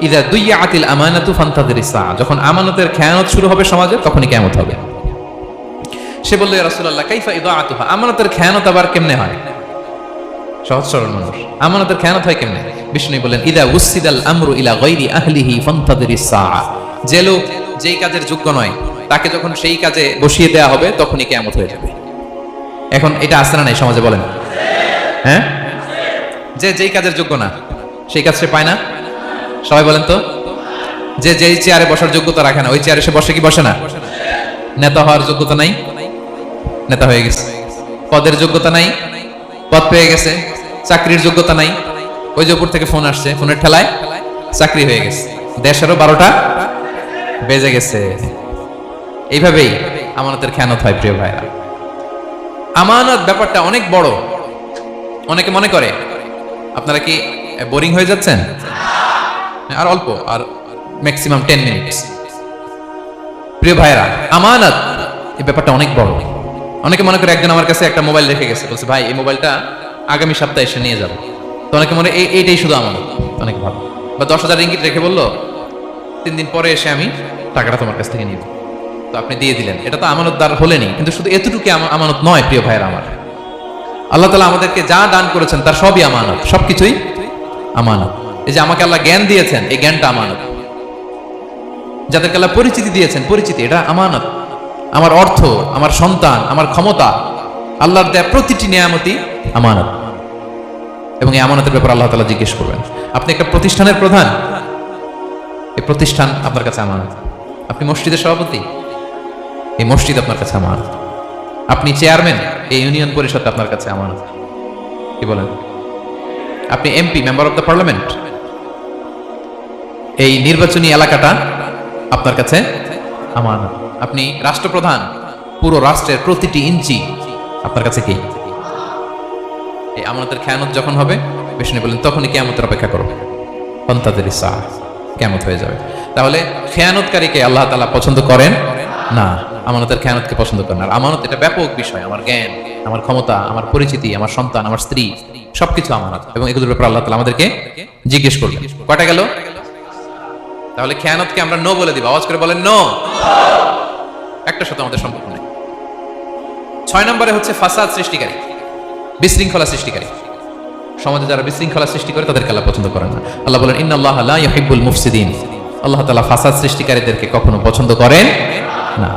ইযা দুইয়াতিল আমানাতু ফান্তাযিরিস সাআ, যখন আমানতের খেয়ানত শুরু হবে সমাজে তখনই কিয়ামত হবে। সে বলল, ইয়া রাসূলুল্লাহ কাইফা ইদাআতুহা, আমানতের খেয়ানত আবার কেমনে হয়? সহজ সরল মানুষ, আমানতের খেয়ানত হয় কেমনে? বিষ্ণু বললেন, ইযা উসিদাল আমরু ইলা গায়রি আহলিহি ফান্তাযিরিস সাআ, যে লোক যেই কাজের যোগ্য নয় তাকে যখন সেই কাজে বসিয়ে দেয়া হবে তখনই কিয়ামত হয়ে যাবে। এখন এটা আছে না নাই সমাজে? বলেন। হ্যাঁ, যে যেই কাজের যোগ্য না সেই কাজ সে পায় না। সবাই বলেন তো, যে যেই চেয়ারে বসার যোগ্যতা রাখে না ওই চেয়ারে সে বসে কি বসে না? নেতা হওয়ার যোগ্যতা নাই, নেতা হয়ে গেছে। পদের যোগ্যতা নাই, পদ পেয়ে গেছে। চাকরির যোগ্যতা নাই, ওই যে উপর থেকে ফোন আসছে, ফোনের ঠেলায় চাকরি হয়ে গেছে। দেশেরও 12টা বেজে গেছে। এইভাবেই আমানতের খেয়ানত হয়। প্রিয় ভাইরা, আমানত ব্যাপারটা অনেক বড়। অনেকে মনে করে, আপনারা কি বোরিং হয়ে যাচ্ছেন? আর অল্প, আর ম্যাক্সিমাম 10 মিনিটস। প্রিয় ভাইরা, আমানত এই ব্যাপারটা অনেক বড়। অনেকে মনে করে, একজন আমার কাছে একটা মোবাইল রেখে গেছে, বলছে ভাই এই মোবাইলটা আগামী সপ্তাহে এসে নিয়ে যাবো। তো অনেকে মনে এইটাই শুধু আমানত, অনেক ভালো। বা 10,000 রিঙ্গিত রেখে বললো 3 দিন পরে এসে আমি টাকাটা তোমার কাছ থেকে নিব। তো আপনি দিয়ে দিলেন, এটা তো আমানতদার হলেনি। কিন্তু শুধু এতটুকু আমানত নয় প্রিয় ভাইরা আমার। আল্লাহ তাআলা আমাদেরকে যা দান করেছেন তার সবই আমানত, সবকিছুই আমানত। এই যে আমাকে আল্লাহ জ্ঞান দিয়েছেন, এই জ্ঞানটা আমানত। যাদেরকে আল্লাহ পরিচিতি দিয়েছেন, পরিচিতি এটা আমানত। আমার অর্থ, আমার সন্তান, আমার ক্ষমতা, আল্লাহর দেয়া প্রতিটি নিয়ামতই আমানত। এবং এই আমানতের ব্যাপারে আল্লাহ তাআলা জিজ্ঞেস করবেন। আপনি একটা প্রতিষ্ঠানের প্রধান, এই প্রতিষ্ঠান আপনার কাছে আমানত। আপনি মসজিদের সভাপতি, এই মসজিদ আপনার কাছে আমানত। আপনি চেয়ারম্যান, এই ইউনিয়ন পরিষদ আপনার কাছে আমানত। কি বলেন? আপনি MP, member of the parliament, এই নির্বাচনী এলাকাটা আপনার কাছে আমানত। আপনি রাষ্ট্রপ্রধান, পুরো রাষ্ট্রের প্রতিটি ইঞ্চি আপনার কাছে কি? এই আমানতের খেয়ানত যখন হবে, বিষ্ণু বলেন, তখনই কিয়ামতের অপেক্ষা করো, ফান্তাযিরিস সাআ, কিয়ামত হয়ে যাবে। তাহলে খেয়ানতকারীকে আল্লাহ তাআলা পছন্দ করেন না, আমানতের খেয়ানতকে পছন্দ করেন। আর আমানত এটা ব্যাপক বিষয়। আমার জ্ঞান, আমার ক্ষমতা, আমার পরিচিতি, আমার সন্তান, আমার স্ত্রী, সবকিছু আমানত। এবং এগুলোর ব্যাপারে আল্লাহ তাআলা আমাদেরকে জিজ্ঞেস করবেন। কয়টা গেল? তাহলে খেয়ানতকে আমরা নো বলে দিব। আওয়াজ করে বলেন নো। একটা সাথে আমাদের সম্পর্ক নেই। 6 নম্বরে হচ্ছে ফাসাদ সৃষ্টিকারী, বিশৃঙ্খলা সৃষ্টিকারী। সমাজে যারা বিশৃঙ্খলা সৃষ্টি করে তাদেরকে আল্লাহ পছন্দ করেন না। আল্লাহ বলেন, ইন্নাল্লাহা লা ইউহিব্বুল মুফসিদিন, আল্লাহ তাআলা ফাসাদ সৃষ্টিকারীদেরকে কখনো পছন্দ করেন না।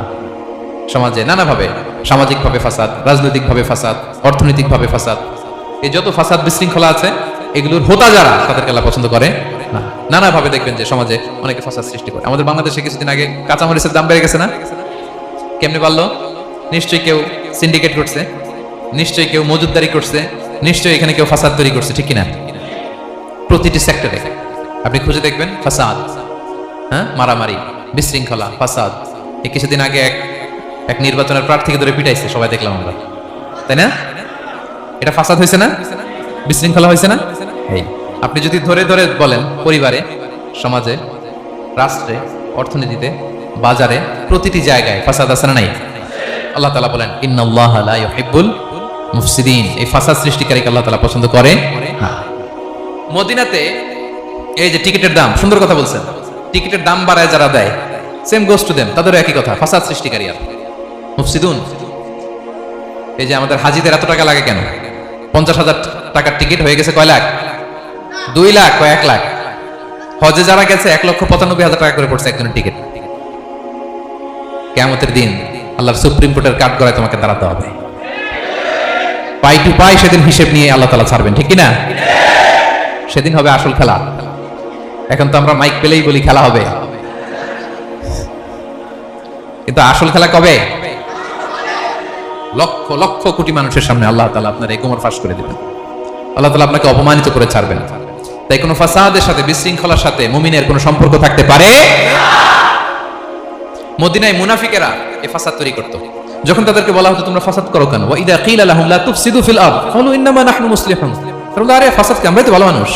সমাজে নানাভাবে, সামাজিকভাবে ফাসাদ, রাজনৈতিকভাবে ফাসাদ, অর্থনৈতিকভাবে ফাসাদ, এই যত ফাসাদ বিশৃঙ্খলা আছে এগুলোর হোতা যারা, তাদেরকে আল্লাহ পছন্দ করে না। নানাভাবে দেখবেন যে সমাজে অনেকে ফাসাদ সৃষ্টি করে। আমাদের বাংলাদেশে কিছুদিন আগে কাঁচামরিচের দাম বেড়ে গেছে না? কেমনে পারলো? নিশ্চয়ই কেউ সিন্ডিকেট করছে, নিশ্চয়ই কেউ মজুদদারি করছে, নিশ্চয়ই এখানে কেউ ফাসাদ তৈরি করছে, ঠিক কিনা? প্রতিটি সেক্টরে আপনি খুঁজে দেখবেন ফাসাদ, হ্যাঁ, মারামারি, বিশৃঙ্খলা, ফাসাদ। এই কিছুদিন আগে এক নির্বাচনের প্রার্থীকে ধরে পিটাইছে, সবাই দেখলাম আমরা, তাই না? এটা ফাসাদ হয়েছে না? বিশৃঙ্খলা হয়েছে না? এই আপনি যদি ধরে ধরে বলেন পরিবারে, সমাজে, রাষ্ট্রে, অর্থনীতিতে, বাজারে, প্রতিটি জায়গায় ফাসাদ আছে না নাই? আল্লাহ তাআলা বলেন ইন্নাল্লাহা লা ইউহিব্বুল মুফসিদিন, এই ফাসাদ সৃষ্টিকারীকে আল্লাহ তাআলা পছন্দ করে না। মদিনাতে এই যে টিকিটের দাম, সুন্দর কথা বলছেন, টিকিটের দাম বাড়ায় যারা দেয়, সেম গোস টু দেম, তাদেরও একই কথা, ফাসাদ সৃষ্টিকারী আর মুফসিদুন। এই যে আমাদের হাজিদের এত টাকা লাগে কেন? 50,000 টাকার টিকিট হয়ে গেছে কয় লাখ? 2 লাখ, কয় 1 লাখ। হজে যারা গেছে 1,95,000 টাকা করে পড়ছে একজনের টিকিট। কিয়ামতের দিন আল্লাহর সুপ্রিম কোর্টের কাঠ গড়ায় তোমাকে দাঁড়াতে হবে, পাই টু পাই সেদিন হিসেব নিয়ে আল্লাহ তাআলা ছাড়বেন, ঠিক কি না? সেদিন হবে আসল খেলা। এখন তো আমরা মাইক পেলেই বলি খেলা হবে, কিন্তু আসল খেলা কবে? লক্ষ লক্ষ কোটি মানুষের সামনে আল্লাহ তাআলা আপনার এই কোমর ফাঁস করে দিবেন, আল্লাহ তাআলা আপনাকে অপমানিত করে ছাড়বেন। তাই কোনো ফাসাদের সাথে, বিশৃঙ্খলার সাথে মুমিনের কোনো সম্পর্ক থাকতে পারে না। মদিনায় মুনাফিকেরা এই ফাসাদ তৈরি করত। যখন তাদেরকে বলা হতো তোমরা ফাসাদ করো কেন, ওয়া ইযা কিলা লাহুম লা তুফসিদু ফিল আরদ ক্বালু ইন্নামা নাহনু মুসলিহুন, তারা বলে আরে ফাসাদ কি, আমরাই তো ভালো মানুষ,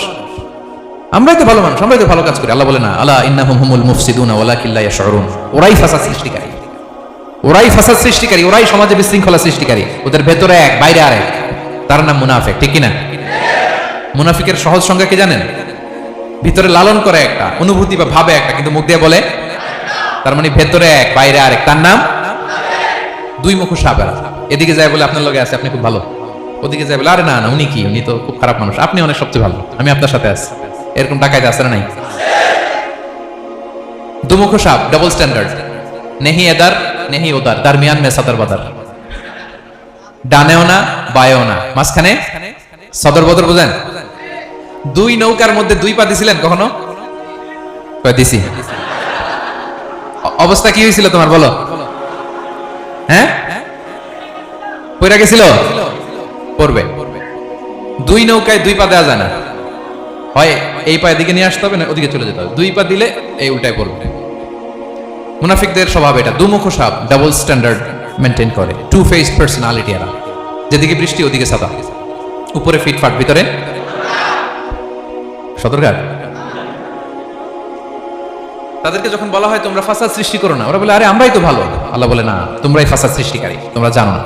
আমরাই তো ভালো মানুষ, আমরাই তো ভালো কাজ করি। আল্লাহ বলে না, আলা ইন্নাহুম হুমুল মুফসিদুনা ওয়ালাকিন লা ইয়াশউরুন, ওরাই ফাসাদ সৃষ্টিকারী, ওরাই ফাসাদ সৃষ্টিকারী, ওরাই সমাজে বিশৃঙ্খলা সৃষ্টিকারী। ওদের ভেতরে এক, বাইরে আরেক, তার নাম মুনাফিক, ঠিক কি না? মুনাফিকের সহজ সংজ্ঞা কি জানেন? ভিতরে লালন করে একটা অনুভূতি বা ভাবে একটা, কিন্তু মুখ দিয়ে বলে, তার মানে ভেতরে এক, বাইরে আরেক, তার নাম দুই মুখ সাপ। এদিকে যায় বলে আপনার লগে আছে, আপনি খুব ভালো, ওদিকে যায় বলে আরে না না উনি কি, উনি তো খুব খারাপ মানুষ, আপনি অনেক সবচেয়ে ভালো, আমি আপনার সাথে আছি। এরকম ডাকাইতে আছে না নাই? দুমুখ সাপ, ডাবল স্ট্যান্ডার্ড, নেহি এদার নেহি ওদার, দারমিয়ান মে সদর বদর, ডানেও না বায়েও না, মাঝখানে সদর বদর। বুঝেন? দুই নৌকার মধ্যে দুই পা দিছিলেন কখনো? দিছি। অবস্থা কি হয়েছিল তোমার বলো? হ্যাঁ, পড়ে গেছিল, পড়বে। দুই নৌকায় দুই পা দেওয়া যায় না, হয় এই পা এদিকে নিয়ে আসতে হবে না ওদিকে চলে যেতে হবে, দুই পা দিলে এই উল্টায় পড়বে। মুনাফিকদের স্বভাব এটা, দুমুখ সাপ, ডাবল স্ট্যান্ডার্ড মেনটেন করে, টু ফেসড পার্সোনালিটি এরা, যেদিকে বৃষ্টি ওদিকে সাদা, উপরে ফিটফাট, ভিতরে সতর্কার। তাদেরকে যখন বলা হয় তোমরা ফাসাদ সৃষ্টি করো না, ওরা বলে আরে আমরাই তো ভালো। আল্লাহ বলে না, তোমরাই ফাসাদ সৃষ্টিকারী, তোমরা জানো না।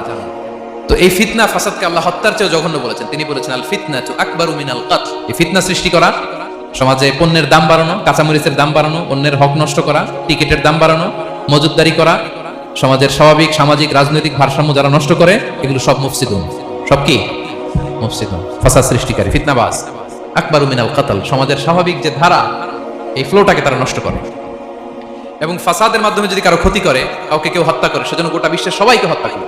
তো এই ফিতনা, ফাসাদকে আল্লাহ হত্যার চেয়ে জঘন্য বলেছেন। তিনি বলেছেন আল ফিতনাতু আকবারু মিনাল কতল, এই ফিতনা সৃষ্টি করা, সমাজে পণ্যের দাম বাড়ানো, কাঁচামরিচের দাম বাড়ানো, অন্যের হক নষ্ট করা, টিকিটের দাম বাড়ানো, মজুদদারি করা, সমাজের স্বাভাবিক সামাজিক রাজনৈতিক ভারসাম্য যারা নষ্ট করে, এগুলো সব মুফসিদুন। সব কি? মুফসিদুন, ফাসাদ সৃষ্টিকারী, ফিতনাবাজ। আকবারু মিনাল কতল, সমাজের স্বাভাবিক যে ধারা, এই ফ্লোটাকে তারা নষ্ট করে। এবং ফাসাদের মাধ্যমে যদি কারো ক্ষতি করে, কাউকে কেউ হত্যা করে, সেজন্য গোটা বিশ্বের সবাইকে হত্যা করে।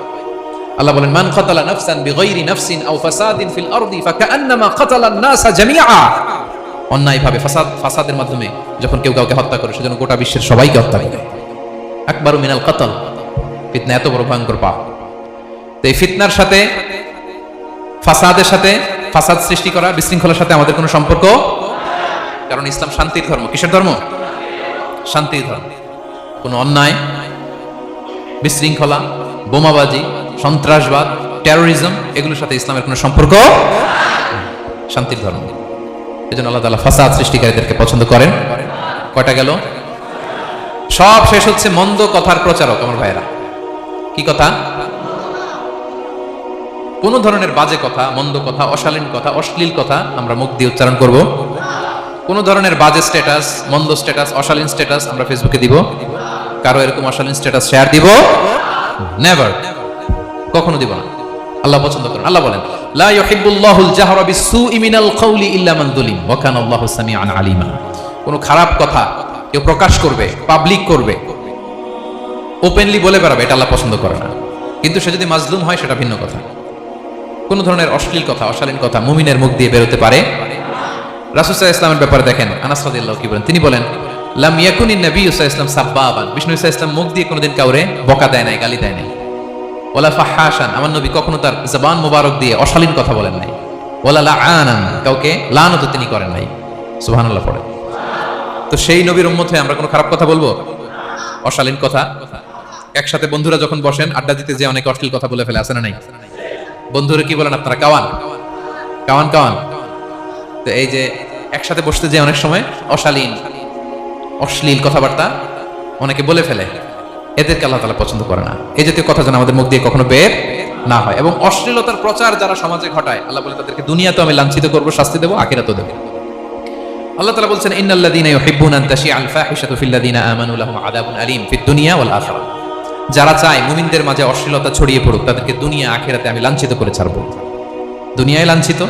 আল্লাহ বলেন মান কাতালা নাফসান বিগাইরি নাফসিন আও ফাসাদিন ফিল আরদি ফাকান্নামা কাতালান নাসা জামিআ, অন্যায়ভাবে ফাসাদের মাধ্যমে যখন কেউ কাউকে হত্যা করে, সেজন্য গোটা বিশ্বের সবাইকে হত্যা করে। আকবারু মিনাল কতল, ফিতনা এত বড় ভয়ঙ্কর পাপ। তো এই ফিতনার সাথে, ফাসাদের সাথে, ফাসাদ সৃষ্টি করা, বিশৃঙ্খলার সাথে আমাদের কোনো সম্পর্ক, কারণ ইসলাম শান্তির ধর্ম। কিসের ধর্ম? শান্তির ধর্ম। কোনো অন্যায়, বিশৃঙ্খলা, বোমাবাজি, সন্ত্রাসবাদ, টেরোরিজম, এগুলোর সাথে ইসলামের কোনো সম্পর্ক, শান্তির ধর্ম। এজন্য আল্লাহ তাআলা ফাসাদ সৃষ্টিকারীদেরকে পছন্দ করেন। কয়টা গেল? সব শেষ হচ্ছে মন্দ কথার প্রচারক। আমার ভাইয়েরা, কি কথা? কোন ধরনের বাজে কথা, মন্দ কথা, অশালীন কথা, অশ্লীল কথা আমরা মুখ দিয়ে উচ্চারণ করব। কোন ধরনের বাজে স্ট্যাটাস, মন্দ স্ট্যাটাস, অশালীন স্ট্যাটাস আমরা ফেসবুকে দিব? কারো এরকম অশালীন স্ট্যাটাস শেয়ার দিব? নেভার, কখনো দিব না। আল্লাহ পছন্দ করেন। আল্লাহ বলেন লা ইউহিব্বুল্লাহুল জাহরা বিসসুই মিনাল কওলি ইল্লা মান যুলিম ওয়া কানা আল্লাহু সামিআন আলিমা। কোন খারাপ কথা কেউ প্রকাশ করবে, পাবলিক করবে, ওপেনলি বলে বেড়াবে, এটা আল্লাহ পছন্দ করে না। কিন্তু সে যদি মাজলুম হয় সেটা ভিন্ন কথা। কোন ধরনের অশ্লীল কথা, অশালীন কথা মুমিনের মুখ দিয়ে বেরোতে পারে। রাসূল সাল্লাল্লাহু আলাইহি ওয়াসাল্লামের ব্যাপারে দেখেন, আনাস রাদিয়াল্লাহু কি বলেন, তিনি বলেন লাম ইয়াকুনিন নবী সাল্লাল্লাহু আলাইহি ওয়াসাল্লাম সাব্বাবান, বিষ্ণু সাল্লাল্লাহু আলাইহি ওয়াসাল্লাম মুখ দিয়ে কোনোদিন কাউরে বকা দেয় নাই, গালি দেয় নাই। ওয়ালা ফাহাশান, আমার নবী কখনো তার জবান মোবারক দিয়ে অশালীন কথা বলেন নাই। ওয়ালা লাআনান, কাউকে লানত তিনি করেন নাই। সুবহানাল্লাহ পড়ে। তো সেই নবীর উম্মত হয়ে আমরা কোনো খারাপ কথা বলবো, অশালীন কথা একসাথে বন্ধুরা যখন বসেন আড্ডা দিতে যে অনেক অশ্লীল কথা বলে ফেলে, আছে না নাই? বন্ধুরা কি বলেন আপনারা? Cowan Cowan Cowan. তো এই যে একসাথে বসতে যে অনেক সময় অশালীন অশ্লীল কথাবার্তা অনেকে বলে ফেলে, এদেরকে আল্লাহ তাআলা পছন্দ করে না। এই জাতীয় কথা যেন আমাদের মুখ দিয়ে কখনো বের না হয়। এবং অশ্লীলতার প্রচার যারা সমাজে ঘটায়, আল্লাহ বলে তাদেরকে দুনিয়াতেও আমি লাঞ্ছিত করবো, শাস্তি দেবো, আখিরাতেও দেবো। আল্লাহ তাআলা বলছেন ইন্নাল্লাযীনা ইউহিব্বুনা আন তাশিআল ফাহিশাতু ফিল্লাযীনা আমানু লাহুম আযাবুন আলীম ফিদ দুনিয়া ওয়াল আখিরাহ। যারা চায় মুমিনদের মাঝে অশ্লীলতা ছড়িয়ে পড়ুক, তাদেরকে দুনিয়া আখিরাতে আমি লাঞ্ছিত করে ছাড়বো। দুনিয়ায় লাঞ্ছিত,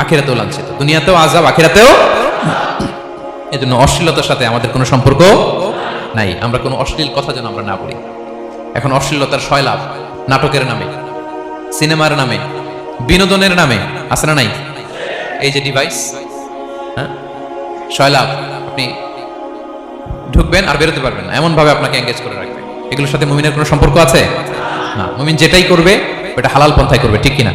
আখিরাতেও লাঞ্ছিত, দুনিয়াতেও আযাব, আখিরাতেও। এজন্য অশ্লীলতার সাথে আমাদের কোনো সম্পর্ক নাই। আমরা কোনো অশ্লীল কথা যেন আমরা না বলি। এখন অশ্লীলতার শয়লাভ, নাটকের নামে, সিনেমার নামে, বিনোদনের নামে, আছে না নাই? এই যে ডিভাইস, হ্যাঁ, শয়লাভ, আপনি ঢুকবেন আর বেরোতে পারবেন না, এমন ভাবে আপনাকে এঙ্গেজ করে রাখবে। এগুলোর সাথে মুমিনের কোনো সম্পর্ক আছে না। মুমিন যেটাই করবে ওটা হালাল পন্থায় করবে, ঠিক কিনা?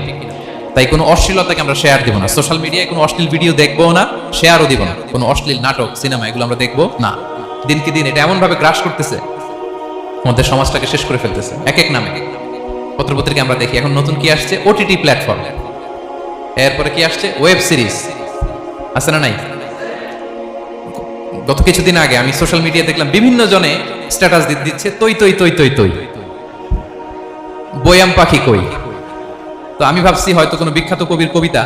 তাই কোনো অশ্লীলতাকে আমরা শেয়ার দিব না। সোশ্যাল মিডিয়ায় কোনো অশ্লীল ভিডিও দেখবো না, শেয়ারও দিব না। কোনো অশ্লীল নাটক, সিনেমা এগুলো আমরা দেখবো না। দিনকে দিন এটা এমন ভাবে গ্রাস করতেছে, আমাদের সমাজটাকে শেষ করে ফেলতেছে এক এক নামে। পত্রপত্রিকা আমরা দেখি এখন নতুন কি আসছে, ওটিটি প্ল্যাটফর্ম, এরপরে কি আসছে, ওয়েব সিরিজ, আছে না নাই? গত কিছুদিন আগে আমি সোশ্যাল মিডিয়া দেখলাম বিভিন্ন জনে স্ট্যাটাস দিচ্ছে তৈ তৈ তৈ তৈ তৈ, বয়াম পাখি কই। তো আমি ভাবছি হয়তো কোনো বিখ্যাত কবির কবিতা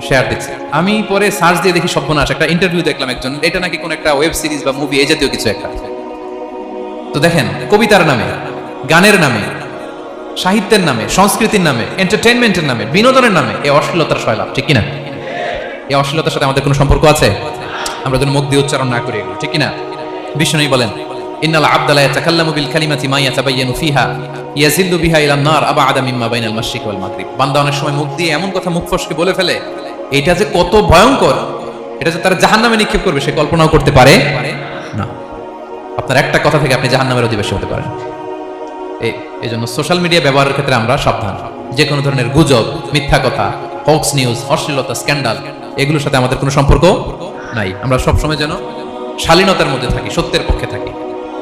শেয়ার দিচ্ছে। আমি পরে সার্চ দিয়ে দেখি সর্বনাশ, একটা ইন্টারভিউ দেখলাম একজন, এটা নাকি কোন একটা ওয়েব সিরিজ বা মুভি, এই জাতীয় কিছু একটা। তো দেখেন, কবিতার নামে, গানের নামে, সাহিত্যের নামে, সংস্কৃতির নামে, এন্টারটেইনমেন্টের নামে, বিনোদনের নামে এই অশ্লীলতার শয়লাভ, ঠিক কিনা? এই অশ্লীলতার সাথে আমাদের কোনো সম্পর্ক আছে? আমরা যেন মুখ দিয়ে উচ্চারণ না করি এগুলো, ঠিক কিনা? বিষ্ণু বলেন ইন্নাল আবদা লা ইয়াতাকাল্লামু বিল কালিমাতি মা ইয়াতাবায়ানু ফিহা ইয়াজিল্লু বিহা ইলান নার আবআদা মিম্মা বাইনাল মাশরিক ওয়াল মাগরিব। বান্দা অনেক সময় মুখ দিয়ে এমন কথা মুখ ফসকে বলে ফেলে, এটা যে কত ভয়ঙ্কর, এটা যে তার জাহান্নামে নিক্ষেপ করবে সে কল্পনাও করতে পারে না। আপনার একটা কথা থেকে আপনি জাহান্নামের অধিবাসী হতে পারেন। এই জন্য সোশ্যাল মিডিয়া ব্যবহারের ক্ষেত্রে আমরা সাবধান। যে কোনো ধরনের গুজব, মিথ্যা কথা, হক্স নিউজ, অশ্লীলতা, স্ক্যান্ডাল, এগুলোর সাথে আমাদের কোনো সম্পর্ক নাই। আমরা সবসময় যেন শালীনতার মধ্যে থাকি, সত্যের পক্ষে থাকি।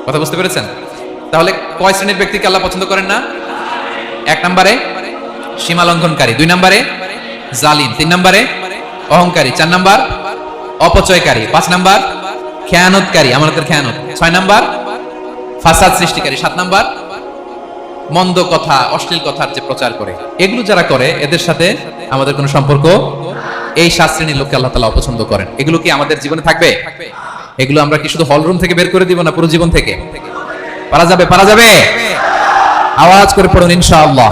কথা বুঝতে পেরেছেন? তাহলে কয় শ্রেণীর ব্যক্তিকে আল্লাহ পছন্দ করেন না? 1 নম্বরে সীমা লঙ্ঘনকারী, 2 নম্বরে জালিম, 3 নম্বরে অহংকারী, 4 নম্বর অপচয়কারী, 5 নম্বর খেয়ানতকারী, আমাদের খেয়ানত, 6 নম্বর ফাসাদ সৃষ্টিকারী, 7 নম্বর মন্দ কথা, অশ্লীল কথার যে প্রচার করে। এগুলো যারা করে এদের সাথে আমাদের কোনো সম্পর্ক, এই 7 শ্রেণীর লোককে আল্লাহ তাআলা অপছন্দ করেন। এগুলো কি আমাদের জীবনে থাকবে? এগুলো আমরা কি শুধু হলরুম থেকে বের করে দিব না পুরো জীবন থেকে? পারা যাবে? পারা যাবে? আওয়াজ করে পড়ুন ইনশাআল্লাহ।